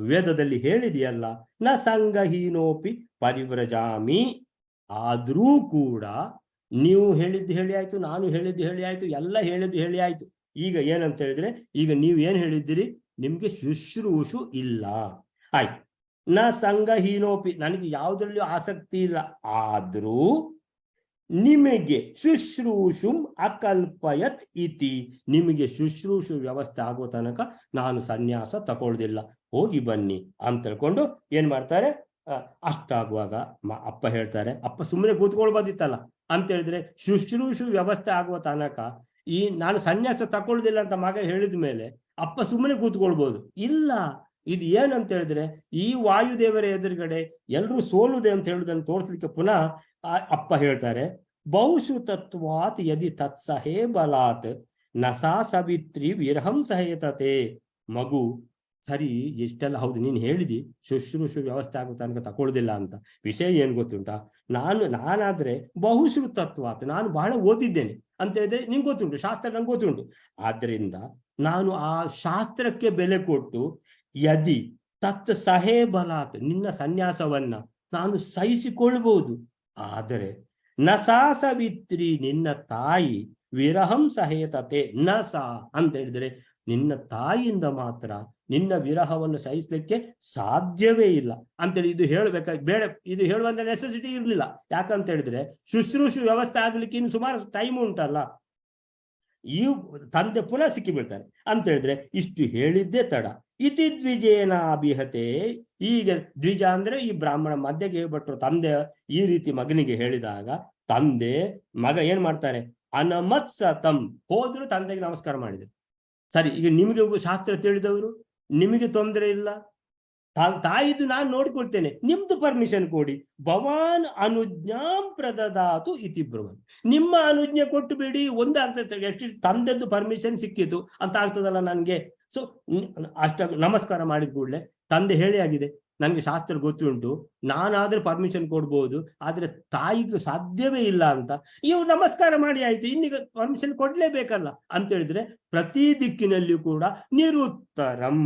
ವೇದದಲ್ಲಿ ಹೇಳಿದೆಯಲ್ಲ. ನ ಸಂಗಹೀನೋಪಿ ಪರಿವ್ರಜಾಮಿ, ಆದ್ರೂ ಕೂಡ ನೀವು ಹೇಳಿದ್ದು ಹೇಳಿ ಆಯ್ತು, ನಾನು ಹೇಳಿದ್ದು ಹೇಳಿ ಆಯ್ತು, ಎಲ್ಲ ಹೇಳಿದ್ದು ಹೇಳಿ ಆಯ್ತು. ಈಗ ಏನಂತ ಹೇಳಿದ್ರೆ, ಈಗ ನೀವು ಏನ್ ಹೇಳಿದ್ದೀರಿ, ನಿಮ್ಗೆ ಶುಶ್ರೂಷು ಇಲ್ಲ, ಆಯ್ತು. ನ ಸಂಗಹೀನೋಪಿ, ನನಗೆ ಯಾವುದ್ರಲ್ಲಿಯೂ ಆಸಕ್ತಿ ಇಲ್ಲ, ಆದ್ರೂ ನಿಮಗೆ ಶುಶ್ರೂಷುಂ ಅಕಲ್ಪಯತ್ ಇತಿ, ನಿಮಗೆ ಶುಶ್ರೂಷು ವ್ಯವಸ್ಥೆ ಆಗೋ ತನಕ ನಾನು ಸನ್ಯಾಸ ತಗೊಳ್ದಿಲ್ಲ, ಹೋಗಿ ಬನ್ನಿ ಅಂತ ಹೇಳ್ಕೊಂಡು ಏನ್ ಮಾಡ್ತಾರೆ. ಅಷ್ಟಾಗುವಾಗ ಅಪ್ಪ ಹೇಳ್ತಾರೆ, ಅಪ್ಪ ಸುಮ್ಮನೆ ಕೂತ್ಕೊಳ್ಬೋದಿತ್ತಲ್ಲ ಅಂತ ಹೇಳಿದ್ರೆ, ಶುಶ್ರೂಷು ವ್ಯವಸ್ಥೆ ಆಗುವ ತನಕ ನಾನು ಸನ್ಯಾಸ ತಗೊಳ್ದಿಲ್ಲ ಅಂತ ಮಗ ಹೇಳಿದ ಮೇಲೆ ಅಪ್ಪ ಸುಮ್ಮನೆ ಕೂತ್ಕೊಳ್ಬೋದು. ಇಲ್ಲ, ಇದು ಏನಂತ ಹೇಳಿದ್ರೆ, ಈ ವಾಯುದೇವರ ಎದುರುಗಡೆ ಎಲ್ಲರೂ ಸೋಲುದೆ ಅಂತ ಹೇಳುದನ್ನು ತೋರಿಸ್ಲಿಕ್ಕೆ ಪುನಃ ಅಪ್ಪ ಹೇಳ್ತಾರೆ, ಬಹುಶು ತತ್ವಾತ್ ಯದಿ ತತ್ಸಹೇ ಬಲಾತ್ ನಸಾ ಸಾವಿತ್ರಿ ವಿರಹಂ ಸಹೇತತೆ. ಮಗು ಸರಿ, ಎಷ್ಟೆಲ್ಲ ಹೌದು, ನೀನು ಹೇಳಿದಿ ಶುಶ್ರೂಷು ವ್ಯವಸ್ಥೆ ಆಗೋ ತನಕ ತಗೊಳ್ದಿಲ್ಲ ಅಂತ. ವಿಷಯ ಏನ್ ಗೊತ್ತುಂಟಾ, ನಾನಾದ್ರೆ ಬಹುಶ್ರು ತತ್ವಾತ್, ನಾನು ಬಹಳ ಓದಿದ್ದೇನೆ ಅಂತ ಹೇಳಿದ್ರೆ ನಿಂಗೆ ಗೊತ್ತುಂಟು, ಶಾಸ್ತ್ರ ನಂಗೆ ಗೊತ್ತುಂಟು. ಆದ್ರಿಂದ ನಾನು ಆ ಶಾಸ್ತ್ರಕ್ಕೆ ಬೆಲೆ ಕೊಟ್ಟು ಯದಿ ತತ್ ಸಹೇ ಬಲಾತ್, ನಿನ್ನ ಸನ್ಯಾಸವನ್ನ ನಾನು ಸಹಿಸಿಕೊಳ್ಬಹುದು. ಆದರೆ ನಸಾ ಸಾವಿತ್ರಿ, ನಿನ್ನ ತಾಯಿ ವಿರಹಂ ಸಹೇತತೆ, ನಸ ಅಂತ ಹೇಳಿದ್ರೆ ನಿನ್ನ ತಾಯಿಯಿಂದ ಮಾತ್ರ ನಿನ್ನ ವಿರಹವನ್ನು ಸಹಿಸಲಿಕ್ಕೆ ಸಾಧ್ಯವೇ ಇಲ್ಲ ಅಂತೇಳಿ ಇದು ಬೇಡ, ಇದು ಹೇಳುವಂತ ನೆಸೆಸಿಟಿ ಇರಲಿಲ್ಲ. ಯಾಕಂತ ಹೇಳಿದ್ರೆ ಶುಶ್ರೂಷು ವ್ಯವಸ್ಥೆ ಆಗ್ಲಿಕ್ಕೆ ಇನ್ನು ಸುಮಾರು ಟೈಮ್ ಉಂಟಲ್ಲ. ಈ ತಂದೆ ಪುನಃ ಸಿಕ್ಕಿ ಬೀಳ್ತಾರೆ ಅಂತ ಹೇಳಿದ್ರೆ ಇಷ್ಟು ಹೇಳಿದ್ದೇ ತಡ. ಇತಿ ದ್ವಿಜೇನ ಅಭಿಹತೆ, ಈಗ ದ್ವಿಜ ಅಂದ್ರೆ ಈ ಬ್ರಾಹ್ಮಣ ಮಧ್ಯಗೆ ಭಟ್ರು ತಂದೆ ಈ ರೀತಿ ಮಗನಿಗೆ ಹೇಳಿದಾಗ ಮಗ ಏನ್ ಮಾಡ್ತಾರೆ, ಅನಮತ್ಸತಂ, ಹೋದ್ರು ತಂದೆಗೆ ನಮಸ್ಕಾರ ಮಾಡಿದ್ರು. ಸರಿ, ಈಗ ನಿಮಗೆ ಶಾಸ್ತ್ರ ತಿಳಿದವರು, ನಿಮಗೆ ತೊಂದರೆ ಇಲ್ಲ, ತಾಯಿದು ನಾನು ನೋಡ್ಕೊಳ್ತೇನೆ, ನಿಮ್ದು ಪರ್ಮಿಷನ್ ಕೊಡಿ. ಭವಾನ್ ಅನುಜ್ಞಾಂ ಪ್ರದದಾತು ಇತಿ ಬ್ರಹ್ಮನ್, ನಿಮ್ಮ ಅನುಜ್ಞೆ ಕೊಟ್ಟು ಬಿಡಿ, ಒಂದಾಗ್ತದೆ. ಎಷ್ಟು ತಂದೆದ್ದು ಪರ್ಮಿಷನ್ ಸಿಕ್ಕಿತು ಅಂತ ಆಗ್ತದಲ್ಲ ನನ್ಗೆ. ಸೊ ಅಷ್ಟ ನಮಸ್ಕಾರ ಮಾಡಿದ ಕೂಡಲೇ ತಂದೆ ಹೇಳಿ ಆಗಿದೆ, ನನ್ಗೆ ಶಾಸ್ತ್ರ ಗೊತ್ತುಂಟು, ನಾನಾದ್ರೆ ಪರ್ಮಿಷನ್ ಕೊಡ್ಬೋದು, ಆದ್ರೆ ತಾಯಿಗೂ ಸಾಧ್ಯವೇ ಇಲ್ಲ ಅಂತ. ಇವು ನಮಸ್ಕಾರ ಮಾಡಿ ಆಯ್ತು, ಇನ್ನೀಗ ಪರ್ಮಿಷನ್ ಕೊಡ್ಲೇಬೇಕಲ್ಲ ಅಂತ ಹೇಳಿದ್ರೆ ಪ್ರತಿ ದಿಕ್ಕಿನಲ್ಲಿಯೂ ಕೂಡ ನಿರುತ್ತರಂ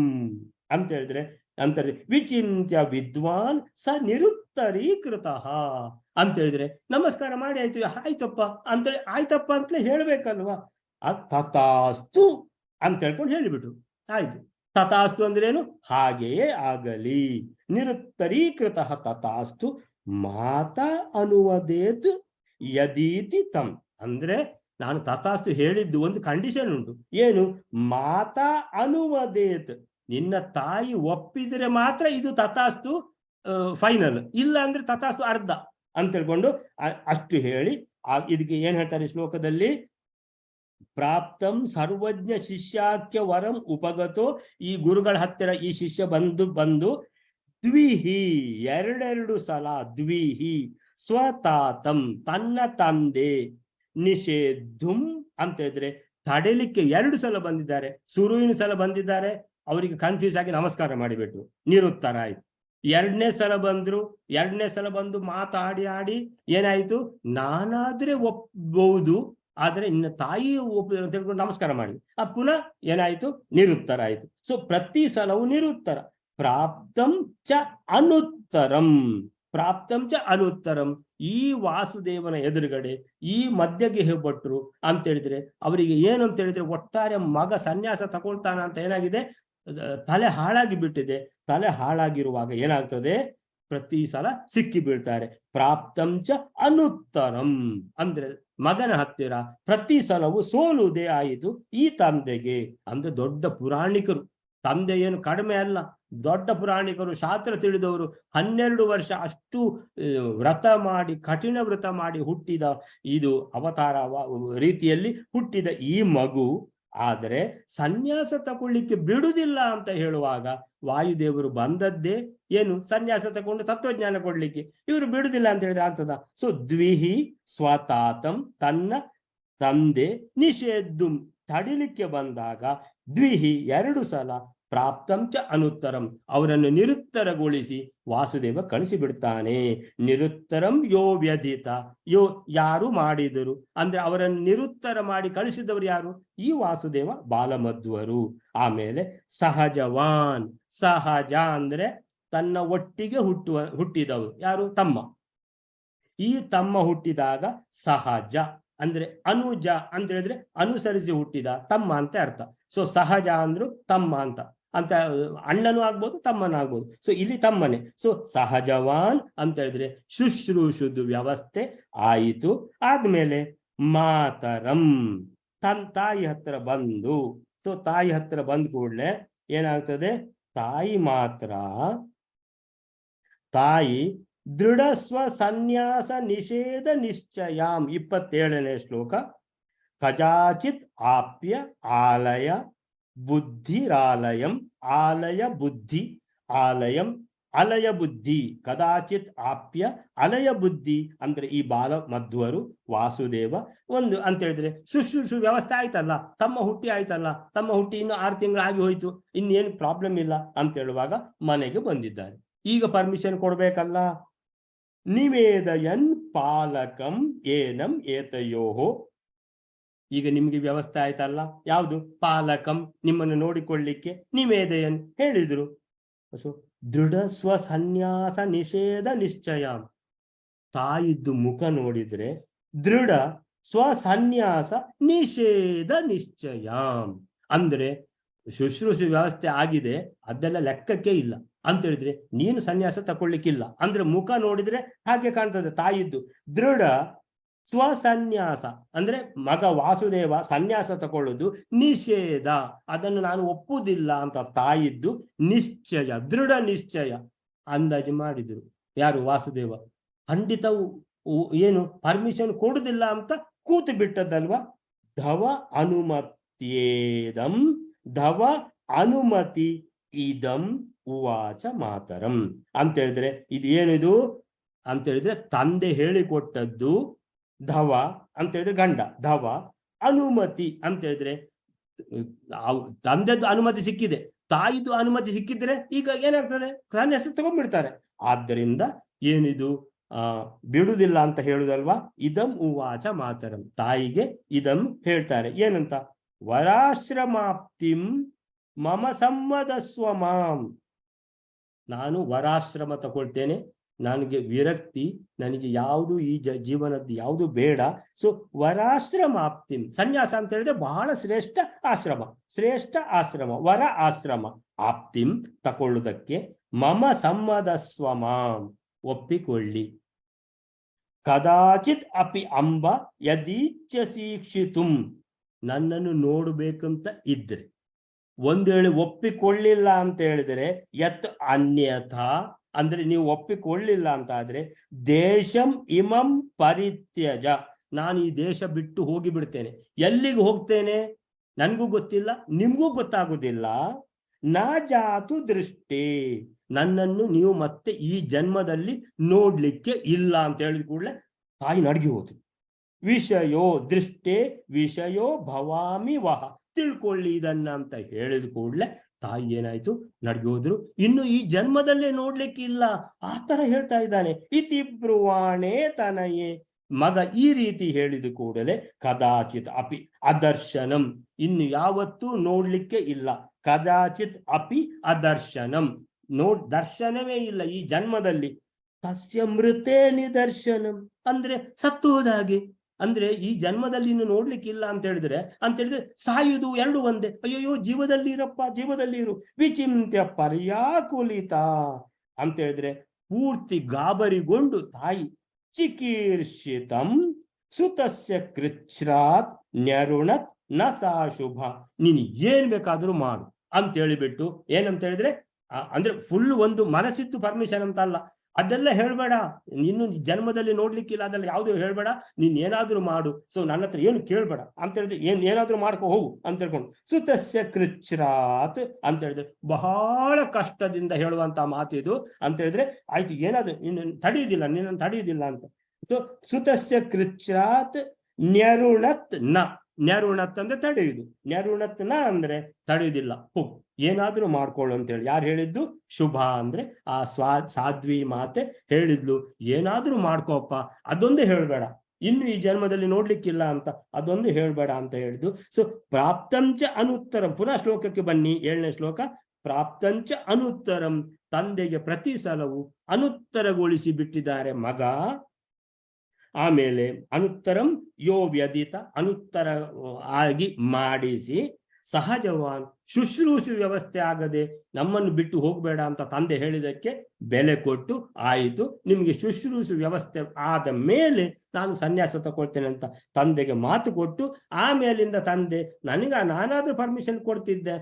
ಅಂತ ಹೇಳಿದ್ರೆ ಅಂತಾರೆ. ವಿಚಿಂತ್ಯ ವಿದ್ವಾನ್ ಸ ನಿರುತ್ತರೀಕೃತ ಅಂತ ಹೇಳಿದ್ರೆ ನಮಸ್ಕಾರ ಮಾಡಿ ಆಯ್ತು, ಆಯ್ತಪ್ಪ ಅಂತೇಳಿ ಆಯ್ತಪ್ಪ ಅಂತಲೇ ಹೇಳ್ಬೇಕಲ್ವಾ. ತಥಾಸ್ತು ಅಂತ ಹೇಳ್ಕೊಂಡು ಹೇಳಿಬಿಟ್ರು, ಆಯ್ತು. ತಥಾಸ್ತು ಅಂದ್ರೇನು, ಹಾಗೆಯೇ ಆಗಲಿ. ನಿರುತ್ತರೀಕೃತ ತಥಾಸ್ತು ಮಾತಾ ಅನುವದೇತ್ ಯದೀತಿ ತಂ, ಅಂದ್ರೆ ನಾನು ತಥಾಸ್ತು ಹೇಳಿದ್ದು ಒಂದು ಕಂಡೀಷನ್ ಉಂಟು. ಏನು, ಮಾತಾ ಅನುವದೇತ್, ನಿನ್ನ ತಾಯಿ ಒಪ್ಪಿದ್ರೆ ಮಾತ್ರ ಇದು ತಥಾಸ್ತು ಫೈನಲ್, ಇಲ್ಲ ಅಂದ್ರೆ ತಥಾಸ್ತು ಅರ್ಧ ಅಂತ ಹೇಳ್ಕೊಂಡು ಅಷ್ಟು ಹೇಳಿ ಇದಕ್ಕೆ ಏನ್ ಹೇಳ್ತಾರೆ ಶ್ಲೋಕದಲ್ಲಿ, ಪ್ರಾಪ್ತಂ ಸರ್ವಜ್ಞ ಶಿಷ್ಯಾಖ್ಯ ವರಂ ಉಪಗತೋ, ಈ ಗುರುಗಳ ಹತ್ತಿರ ಈ ಶಿಷ್ಯ ಬಂದು ದ್ವಿಹಿ, ಎರಡೆರಡು ಸಲ ದ್ವಿಹಿ ಸ್ವತಾತಂ, ತನ್ನ ತಂದೆ, ನಿಷೇಧುಂ ಅಂತ ಇದ್ರೆ ತಡೆಲಿಕ್ಕೆ 2 ಸಲ ಬಂದಿದ್ದಾರೆ. ಶುರುವಿನ ಸಲ ಬಂದಿದ್ದಾರೆ, ಅವರಿಗೆ ಕನ್ಫ್ಯೂಸ್ ಆಗಿ ನಮಸ್ಕಾರ ಮಾಡಿಬಿಟ್ರು, ನಿರುತ್ತರ ಆಯ್ತು. 2ನೇ ಸಲ ಬಂದ್ರು, 2ನೇ ಸಲ ಬಂದು ಮಾತಾಡಿ ಏನಾಯ್ತು, ನಾನಾದ್ರೆ ಒಪ್ಪಬಹುದು, ಆದ್ರೆ ಇನ್ನ ತಾಯಿ ಅಂತ ಹೇಳ್ಕೊಂಡು ನಮಸ್ಕಾರ ಮಾಡಿ ಪುನಃ ಏನಾಯ್ತು, ನಿರುತ್ತರ ಆಯ್ತು. ಸೊ ಪ್ರತಿ ಸಲವು ನಿರುತ್ತರ. ಪ್ರಾಪ್ತಂ ಚ ಅನುತ್ತರಂ, ಪ್ರಾಪ್ತಂ ಚ ಅನುತ್ತರಂ. ಈ ವಾಸುದೇವನ ಎದುರುಗಡೆ ಈ ಮಧ್ಯಗೆ ಭಟ್ರು ಅಂತ ಹೇಳಿದ್ರೆ ಅವರಿಗೆ ಏನು ಅಂತ ಹೇಳಿದ್ರೆ, ಒಟ್ಟಾರೆ ಮಗ ಸನ್ಯಾಸ ತಗೊಳ್ತಾನ ಅಂತ ಏನಾಗಿದೆ, ತಲೆ ಹಾಳಾಗಿ ಬಿಟ್ಟಿದೆ. ತಲೆ ಹಾಳಾಗಿರುವಾಗ ಏನಾಗ್ತದೆ, ಪ್ರತಿ ಸಲ ಸಿಕ್ಕಿ ಬೀಳ್ತಾರೆ. ಪ್ರಾಪ್ತಂಚ ಅನುತ್ತರಂ ಅಂದ್ರೆ ಮಗನ ಹತ್ತಿರ ಪ್ರತಿ ಸಲವೂ ಸೋಲುವುದೇ ಆಯಿತು ಈ ತಂದೆಗೆ. ಅಂದ್ರೆ ದೊಡ್ಡ ಪುರಾಣಿಕರು, ತಂದೆ ಏನು ಕಡಿಮೆ ಅಲ್ಲ, ದೊಡ್ಡ ಪುರಾಣಿಕರು, ಶಾಸ್ತ್ರ ತಿಳಿದವರು. 12 ವರ್ಷ ಅಷ್ಟು ವ್ರತ ಮಾಡಿ, ಕಠಿಣ ವ್ರತ ಮಾಡಿ ಹುಟ್ಟಿದ, ಇದು ಅವತಾರ ರೀತಿಯಲ್ಲಿ ಹುಟ್ಟಿದ ಈ ಮಗು ಆದರೆ ಸನ್ಯಾಸ ತಗೊಳ್ಳಿಕ್ಕೆ ಬಿಡುವುದಿಲ್ಲ ಅಂತ ಹೇಳುವಾಗ ವಾಯುದೇವರು ಬಂದದ್ದೇ ಏನು, ಸನ್ಯಾಸ ತಗೊಂಡು ತತ್ವಜ್ಞಾನ ಕೊಡ್ಲಿಕ್ಕೆ. ಇವರು ಬಿಡುದಿಲ್ಲ ಅಂತ ಹೇಳಿದ್ರೆ ಆಗ್ತದ? ಸೊ ದ್ವಿಹಿ ಸ್ವತಾತಂ, ತನ್ನ ತಂದೆ ನಿಷೇಧು ತಡಿಲಿಕ್ಕೆ ಬಂದಾಗ ದ್ವಿಹಿ 2 ಸಲ, ಪ್ರಾಪ್ತಂಚ ಅನುತ್ತರಂ ಅವರನ್ನು ನಿರುತ್ತರಗೊಳಿಸಿ ವಾಸುದೇವ ಕಳಿಸಿಬಿಡ್ತಾನೆ. ನಿರುತ್ತರಂ ಯೋ ವ್ಯಧಿತ, ಯೋ ಯಾರು ಮಾಡಿದರು ಅಂದ್ರೆ ಅವರನ್ನು ನಿರುತ್ತರ ಮಾಡಿ ಕಳಿಸಿದವರು ಯಾರು? ಈ ವಾಸುದೇವ ಬಾಲಮಧ್ವರು. ಆಮೇಲೆ ಸಹಜವಾನ್, ಸಹಜ ಅಂದ್ರೆ ತನ್ನ ಒಟ್ಟಿಗೆ ಹುಟ್ಟಿದವರು ಯಾರು? ತಮ್ಮ. ಈ ತಮ್ಮ ಹುಟ್ಟಿದಾಗ ಸಹಜ ಅಂದ್ರೆ ಅನುಜ ಅಂತ ಹೇಳಿದ್ರೆ ಅನುಸರಿಸಿ ಹುಟ್ಟಿದ ತಮ್ಮ ಅಂತ ಅರ್ಥ. ಸೊ ಸಹಜ ಅಂದ್ರು ತಮ್ಮ ಅಂತ ಅಣ್ಣನೂ ಆಗ್ಬೋದು ತಮ್ಮನೂ ಆಗ್ಬೋದು. ಸೊ ಇಲ್ಲಿ ತಮ್ಮನೆ. ಸೊ ಸಹಜವಾನ್ ಅಂತ ಹೇಳಿದ್ರೆ ಶುಶ್ರೂಷುದು ವ್ಯವಸ್ಥೆ ಆಯಿತು. ಆದ್ಮೇಲೆ ಮಾತರಂ, ತಾಯಿ ಹತ್ರ ಬಂದು, ಸೊ ತಾಯಿ ಹತ್ರ ಬಂದ ಕೂಡಲೇ ಏನಾಗ್ತದೆ? ತಾಯಿ ದೃಢ ಸ್ವ ಸನ್ಯಾಸ ನಿಷೇಧ ನಿಶ್ಚಯಾಂ 27ನೇ ಶ್ಲೋಕ. ಕದಾಚಿತ್ ಆಪ್ಯ ಆಲಯ ಬುದ್ಧಿರಾಲಯಂ, ಆಲಯ ಬುದ್ಧಿ ಆಲಯಂ, ಅಲಯ ಬುದ್ಧಿ, ಕದಾಚಿತ್ ಆಪ್ಯ ಅಲಯ ಬುದ್ಧಿ ಅಂದ್ರೆ ಈ ಬಾಲ ಮಧ್ವರು ವಾಸುದೇವ ಒಂದು ಅಂತ ಹೇಳಿದ್ರೆ ಶುಶ್ರೂಷು ವ್ಯವಸ್ಥೆ ಆಯ್ತಲ್ಲ, ತಮ್ಮ ಹುಟ್ಟಿ ಆಯ್ತಲ್ಲ, ತಮ್ಮ ಹುಟ್ಟಿ ಇನ್ನು 6 ತಿಂಗಳು ಆಗಿ ಹೋಯ್ತು, ಇನ್ನೇನು ಪ್ರಾಬ್ಲಮ್ ಇಲ್ಲ ಅಂತ ಹೇಳುವಾಗ ಮನೆಗೆ ಬಂದಿದ್ದಾರೆ. ಈಗ ಪರ್ಮಿಷನ್ ಕೊಡ್ಬೇಕಲ್ಲ. ನಿವೇದಯನ್ ಪಾಲಕಂ ಏನಂ ಏತಯೋಹೋ, ಈಗ ನಿಮ್ಗೆ ವ್ಯವಸ್ಥೆ ಆಯ್ತಲ್ಲ, ಯಾವುದು? ಪಾಲಕಂ, ನಿಮ್ಮನ್ನು ನೋಡಿಕೊಳ್ಳಿಕ್ಕೆ. ನಿವೇದಯನ್ ಹೇಳಿದ್ರು. ಸೊ ದೃಢ ಸ್ವ ಸನ್ಯಾಸ ನಿಷೇಧ ನಿಶ್ಚಯ. ತಾಯಿದ್ದು ಮುಖ ನೋಡಿದ್ರೆ ದೃಢ ಸ್ವ ಸನ್ಯಾಸ ನಿಷೇಧ ನಿಶ್ಚಯ ಅಂದ್ರೆ ಶುಶ್ರೂಷೆ ವ್ಯವಸ್ಥೆ ಆಗಿದೆ, ಅದೆಲ್ಲ ಲೆಕ್ಕಕ್ಕೆ ಇಲ್ಲ ಅಂತ ಹೇಳಿದ್ರೆ ನೀನು ಸನ್ಯಾಸ ತಕೊಳ್ಳಿಕ್ಕಿಲ್ಲ ಅಂದ್ರೆ ಮುಖ ನೋಡಿದ್ರೆ ಹಾಗೆ ಕಾಣ್ತದೆ ತಾಯಿದ್ದು. ದೃಢ ಸ್ವಸನ್ಯಾಸ ಅಂದ್ರೆ ಮಗ ವಾಸುದೇವ ಸನ್ಯಾಸ ತಕೊಳ್ಳುದು ನಿಷೇಧ, ಅದನ್ನು ನಾನು ಒಪ್ಪುವುದಿಲ್ಲ ಅಂತ ತಾಯಿದ್ದು ನಿಶ್ಚಯ, ದೃಢ ನಿಶ್ಚಯ ಅಂದಾಜು ಮಾಡಿದ್ರು. ಯಾರು? ವಾಸುದೇವ. ಖಂಡಿತವು ಏನು ಪರ್ಮಿಷನ್ ಕೊಡುದಿಲ್ಲ ಅಂತ ಕೂತು ಬಿಟ್ಟದ್ದಲ್ವಾ. ಧವ ಅನುಮತ್ಯೇದಂ, ಧವ ಅನುಮತಿ ಇದಂ ಉವಾಚ ಮಾತರಂ ಅಂತ ಹೇಳಿದ್ರೆ ಇದು ಏನಿದು ಅಂತ ಹೇಳಿದ್ರೆ ತಂದೆ ಹೇಳಿಕೊಟ್ಟದ್ದು. ಧವ ಅಂತ ಹೇಳಿದ್ರೆ ಗಂಡ, ಧವ ಅನುಮತಿ ಅಂತ ಹೇಳಿದ್ರೆ ತಂದೆದ್ದು ಅನುಮತಿ ಸಿಕ್ಕಿದೆ, ತಾಯಿದು ಅನುಮತಿ ಸಿಕ್ಕಿದ್ರೆ ಈಗ ಏನಾಗ್ತದೆ? ಸನ್ಯಾಸ ತಗೊಂಡ್ಬಿಡ್ತಾರೆ. ಆದ್ದರಿಂದ ಏನಿದು ಬಿಡುದಿಲ್ಲ ಅಂತ ಹೇಳುದಲ್ವಾ. ಇದಂ ಉವಾಚ ಮಾತರಂ, ತಾಯಿಗೆ ಇದಂ ಹೇಳ್ತಾರೆ. ಏನಂತ? ವರಾಶ್ರಮಾಪ್ತಿಂ ಮಮ ಸಮ್ಮದಸ್ವ ಮಾಂ, ನಾನು ವರಾಶ್ರಮ ತಗೊಳ್ತೇನೆ, ನನಗೆ ವಿರಕ್ತಿ, ನನಗೆ ಯಾವುದು ಈ ಜೀವನದ್ದು ಯಾವುದು ಬೇಡ. ಸೊ ವರಾಶ್ರಮಾಪ್ತಿಂ, ಸನ್ಯಾಸ ಅಂತ ಹೇಳಿದ್ರೆ ಬಹಳ ಶ್ರೇಷ್ಠ ಆಶ್ರಮ, ವರ ಆಶ್ರಮ. ಆಪ್ತಿಂ ತಕೊಳ್ಳುವುದಕ್ಕೆ, ಮಮ ಸಮ್ಮದಸ್ವ ಮಾಂ ಒಪ್ಪಿಕೊಳ್ಳಿ. ಕದಾಚಿತ್ ಅಪಿ ಅಂಬ ಯದೀಚ್ಛಸೀಕ್ಷಿತುಂ, ನನ್ನನ್ನು ನೋಡಬೇಕಂತ ಇದ್ರೆ, ಒಂದು ವೇಳೆ ಒಪ್ಪಿಕೊಳ್ಳಿಲ್ಲ ಅಂತ ಹೇಳಿದರೆ ಯತ್ ಅನ್ಯಥಾ ಅಂದ್ರೆ ನೀವು ಒಪ್ಪಿಕೊಳ್ಳಿಲ್ಲ ಅಂತ ಆದ್ರೆ ದೇಶಂ ಇಮಂ ಪರಿತ್ಯಜ, ನಾನು ಈ ದೇಶ ಬಿಟ್ಟು ಹೋಗಿ ಬಿಡ್ತೇನೆ. ಎಲ್ಲಿಗೆ ಹೋಗ್ತೇನೆ ನನ್ಗೂ ಗೊತ್ತಿಲ್ಲ, ನಿಮ್ಗೂ ಗೊತ್ತಾಗುದಿಲ್ಲ. ನ ಜಾತು ದೃಷ್ಟಿ, ನನ್ನನ್ನು ನೀವು ಮತ್ತೆ ಈ ಜನ್ಮದಲ್ಲಿ ನೋಡ್ಲಿಕ್ಕೆ ಇಲ್ಲ ಅಂತ ಹೇಳಿದ ಕೂಡಲೇ ತಾಯಿ ನಡ್ಗಿ ಹೋದ್ರು. ವಿಷಯೋ ದೃಷ್ಟೇ ವಿಷಯೋ ಭವಾಮಿ ವಹ, ತಿಳ್ಕೊಳ್ಳಿ ಇದನ್ನ ಅಂತ ಹೇಳಿದ ಕೂಡಲೇ ತಾಯಿ ಏನಾಯ್ತು? ನಡ್ಗಿ ಹೋದ್ರು. ಇನ್ನು ಈ ಜನ್ಮದಲ್ಲೇ ನೋಡ್ಲಿಕ್ಕೆ ಇಲ್ಲ ಆ ತರ ಹೇಳ್ತಾ ಇದ್ದಾನೆ. ಇತಿ ಬ್ರುವಾಣೆ ತನಯೇ, ಮಗ ಈ ರೀತಿ ಹೇಳಿದ ಕೂಡಲೇ ಕದಾಚಿತ್ ಅಪಿ ಅದರ್ಶನಂ, ಇನ್ನು ಯಾವತ್ತೂ ನೋಡ್ಲಿಕ್ಕೆ ಇಲ್ಲ. ಕದಾಚಿತ್ ಅಪಿ ಅದರ್ಶನಂ, ದರ್ಶನವೇ ಇಲ್ಲ ಈ ಜನ್ಮದಲ್ಲಿ. ತಸ್ಯ ಮೃತೇ ನಿದರ್ಶನಂ ಅಂದ್ರೆ ಸತ್ತು ಹೋದ ಹಾಗೆ. ಅಂದ್ರೆ ಈ ಜನ್ಮದಲ್ಲಿ ಇನ್ನು ನೋಡ್ಲಿಕ್ಕಿಲ್ಲ ಅಂತ ಹೇಳಿದ್ರೆ ಸಾಯುವುದು ಎರಡು ಒಂದೇ. ಅಯ್ಯೋ ಜೀವದಲ್ಲಿ ಇರಪ್ಪ, ಜೀವದಲ್ಲಿ ಇರು. ವಿಚಿಂತ್ಯ ಪರ್ಯಾಕುಲಿತ ಅಂತ ಹೇಳಿದ್ರೆ ಪೂರ್ತಿ ಗಾಬರಿಗೊಂಡು ತಾಯಿ ಚಿಕೀರ್ಷಿತಂ ಸುತಸ್ಯ ಕೃಚ್ಛ್ರಾತ್ ನ್ಯರುಣತ್ ನ ಸಾ ಶುಭ, ನೀನು ಏನ್ ಬೇಕಾದ್ರೂ ಮಾಡು ಅಂತ ಹೇಳಿಬಿಟ್ಟು ಏನಂತ ಹೇಳಿದ್ರೆ ಅಂದ್ರೆ ಫುಲ್ ಒಂದು ಮನಸ್ಸಿದ್ದು ಪರ್ಮಿಷನ್ ಅಂತ ಅಲ್ಲ, ಅದೆಲ್ಲ ಹೇಳ್ಬೇಡ, ನೀನು ಜನ್ಮದಲ್ಲಿ ನೋಡ್ಲಿಕ್ಕಿಲ್ಲ, ಅದೆಲ್ಲ ಯಾವ್ದು ಹೇಳ್ಬೇಡ, ನೀನ್ ಏನಾದ್ರೂ ಮಾಡು, ಸೊ ನನ್ನ ಹತ್ರ ಏನು ಕೇಳ್ಬೇಡ ಅಂತ ಹೇಳಿದ್ರೆ ಏನಾದ್ರೂ ಮಾಡ್ಕೊ ಹೋಗು ಅಂತ ಹೇಳ್ಕೊಂಡು ಸುತಸ್ಯ ಕೃಚ್ಛ್ರಾತ್ ಅಂತ ಹೇಳಿದ್ರೆ ಬಹಳ ಕಷ್ಟದಿಂದ ಹೇಳುವಂತ ಮಾತಿದು ಅಂತ ಹೇಳಿದ್ರೆ ಆಯ್ತು, ಏನಾದ್ರು ನಿನ್ನ ತಡೆಯುವುದಿಲ್ಲ ಅಂತ. ಸೊ ಸುತಸ್ಯ ಕೃಚ್ಛ್ರಾತ್ ನ್ಯರುಣತ್ ನ, ನ್ಯರುಣತ್ ಅಂದ್ರೆ ತಡೆಯುವುದು, ನ್ಯರುಣತ್ ನ ಅಂದ್ರೆ ತಡೆಯುವುದಿಲ್ಲ, ಹೋಗು ಏನಾದ್ರೂ ಮಾಡ್ಕೊಳ್ಳು ಅಂತೇಳಿ. ಯಾರು ಹೇಳಿದ್ದು? ಶುಭ ಅಂದ್ರೆ ಆ ಸಾಧ್ವಿ ಮಾತೆ ಹೇಳಿದ್ಲು, ಏನಾದ್ರೂ ಮಾಡ್ಕೋಪ್ಪ, ಅದೊಂದು ಹೇಳ್ಬೇಡ, ಇನ್ನು ಈ ಜನ್ಮದಲ್ಲಿ ನೋಡ್ಲಿಕ್ಕಿಲ್ಲ ಅಂತ ಅದೊಂದು ಹೇಳ್ಬೇಡ ಅಂತ ಹೇಳಿದ್ದು. ಸೊ ಪ್ರಾಪ್ತಂಚ ಅನುತ್ತರಂ, ಪುನಃ ಶ್ಲೋಕಕ್ಕೆ ಬನ್ನಿ, 7ನೇ ಶ್ಲೋಕ. ಪ್ರಾಪ್ತಂಚ ಅನುತ್ತರಂ, ತಂದೆಗೆ ಪ್ರತಿ ಸಲವು ಅನುತ್ತರಗೊಳಿಸಿ ಬಿಟ್ಟಿದ್ದಾರೆ ಮಗ. ಆಮೇಲೆ ಅನುತ್ತರಂ ಯೋ ವ್ಯದಿತ, ಅನುತ್ತರ ಆಗಿ ಮಾಡಿಸಿ, ಸಹಜವಾನ್ ಶುಶ್ರೂಷು ವ್ಯವಸ್ಥೆ ಆಗದೆ ನಮ್ಮನ್ನು ಬಿಟ್ಟು ಹೋಗಬೇಡ ಅಂತ ತಂದೆ ಹೇಳಿದಕ್ಕೆ ಬೆಲೆ ಕೊಟ್ಟು, ಆಯಿತು ನಿಮಗೆ ಶುಶ್ರೂಷು ವ್ಯವಸ್ಥೆ ಆದ ಮೇಲೆ ನಾನು ಸನ್ಯಾಸ ತಗೊಳ್ತೇನೆ ಅಂತ ತಂದೆಗೆ ಮಾತು ಕೊಟ್ಟು, ಆಮೇಲಿಂದ ತಂದೆ ನಾನಾದ್ರೂ ಪರ್ಮಿಷನ್ ಕೊಡ್ತಿದ್ದೆ,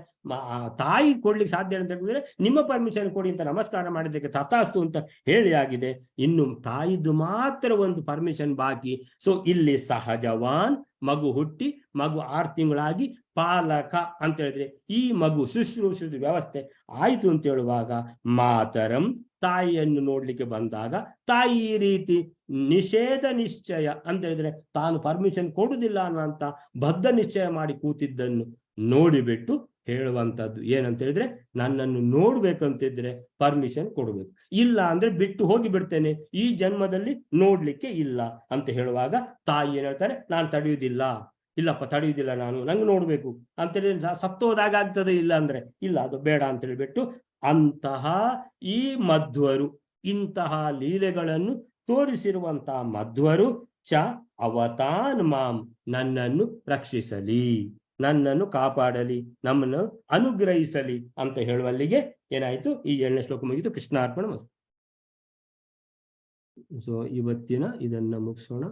ತಾಯಿ ಕೊಡ್ಲಿಕ್ಕೆ ಸಾಧ್ಯ ಅಂತ ಹೇಳಿದ್ರೆ ನಿಮ್ಮ ಪರ್ಮಿಷನ್ ಕೊಡಿ ಅಂತ ನಮಸ್ಕಾರ ಮಾಡಿದ್ದಕ್ಕೆ ತಥಾಸ್ತು ಅಂತ ಹೇಳಿ ಆಗಿದೆ, ಇನ್ನು ತಾಯಿದು ಮಾತ್ರ ಒಂದು ಪರ್ಮಿಷನ್ ಬಾಕಿ. ಸೊ ಇಲ್ಲಿ ಸಹಜವಾನ್, ಮಗು ಹುಟ್ಟಿ ಮಗು 6 ತಿಂಗಳಾಗಿ ಪಾಲಕ ಅಂತ ಹೇಳಿದ್ರೆ ಈ ಮಗು ಶುಶ್ರೂಷದ ವ್ಯವಸ್ಥೆ ಆಯ್ತು ಅಂತ ಹೇಳುವಾಗ, ಮಾತರಂ ತಾಯಿಯನ್ನು ನೋಡ್ಲಿಕ್ಕೆ ಬಂದಾಗ ತಾಯಿ ಈ ರೀತಿ ನಿಷೇಧ ನಿಶ್ಚಯ ಅಂತ ಹೇಳಿದ್ರೆ ತಾನು ಪರ್ಮಿಷನ್ ಕೊಡುದಿಲ್ಲ ಅನ್ನುವಂತ ಬದ್ಧ ನಿಶ್ಚಯ ಮಾಡಿ ಕೂತಿದ್ದನ್ನು ನೋಡಿಬಿಟ್ಟು ಹೇಳುವಂತದ್ದು ಏನಂತ ಹೇಳಿದ್ರೆ, ನನ್ನನ್ನು ನೋಡ್ಬೇಕಂತಿದ್ರೆ ಪರ್ಮಿಷನ್ ಕೊಡಬೇಕು, ಇಲ್ಲ ಅಂದ್ರೆ ಬಿಟ್ಟು ಹೋಗಿ ಬಿಡ್ತೇನೆ, ಈ ಜನ್ಮದಲ್ಲಿ ನೋಡ್ಲಿಕ್ಕೆ ಇಲ್ಲ ಅಂತ ಹೇಳುವಾಗ ತಾಯಿ ಏನ್ ಹೇಳ್ತಾರೆ, ನಾನು ತಡೆಯುವುದಿಲ್ಲ, ಇಲ್ಲಪ್ಪ ತಡೆಯುವುದಿಲ್ಲ, ನಂಗೆ ನೋಡ್ಬೇಕು ಅಂತೇಳಿ ಸತ್ತೋದಾಗ ಆಗ್ತದೆ, ಇಲ್ಲ ಅಂದ್ರೆ ಇಲ್ಲ, ಅದು ಬೇಡ ಅಂತ ಹೇಳಿಬಿಟ್ಟು ಅಂತಹ ಈ ಮಧ್ವರು, ಇಂತಹ ಲೀಲೆಗಳನ್ನು ತೋರಿಸಿರುವಂತಹ ಮಧ್ವರು ಚ ಅವತಾನ್ ಮಾಂ, ನನ್ನನ್ನು ರಕ್ಷಿಸಲಿ, ನನ್ನನ್ನು ಕಾಪಾಡಲಿ, ನಮ್ಮನ್ನು ಅನುಗ್ರಹಿಸಲಿ ಅಂತ ಹೇಳುವಲ್ಲಿಗೆ ಏನಾಯ್ತು, ಈ 7ನೇ ಶ್ಲೋಕ ಮುಗಿತು. ಕೃಷ್ಣಾರ್ಪಣ ಮಸ್ತು. ಸೊ ಇವತ್ತಿನ ಇದನ್ನ ಮುಗಿಸೋಣ.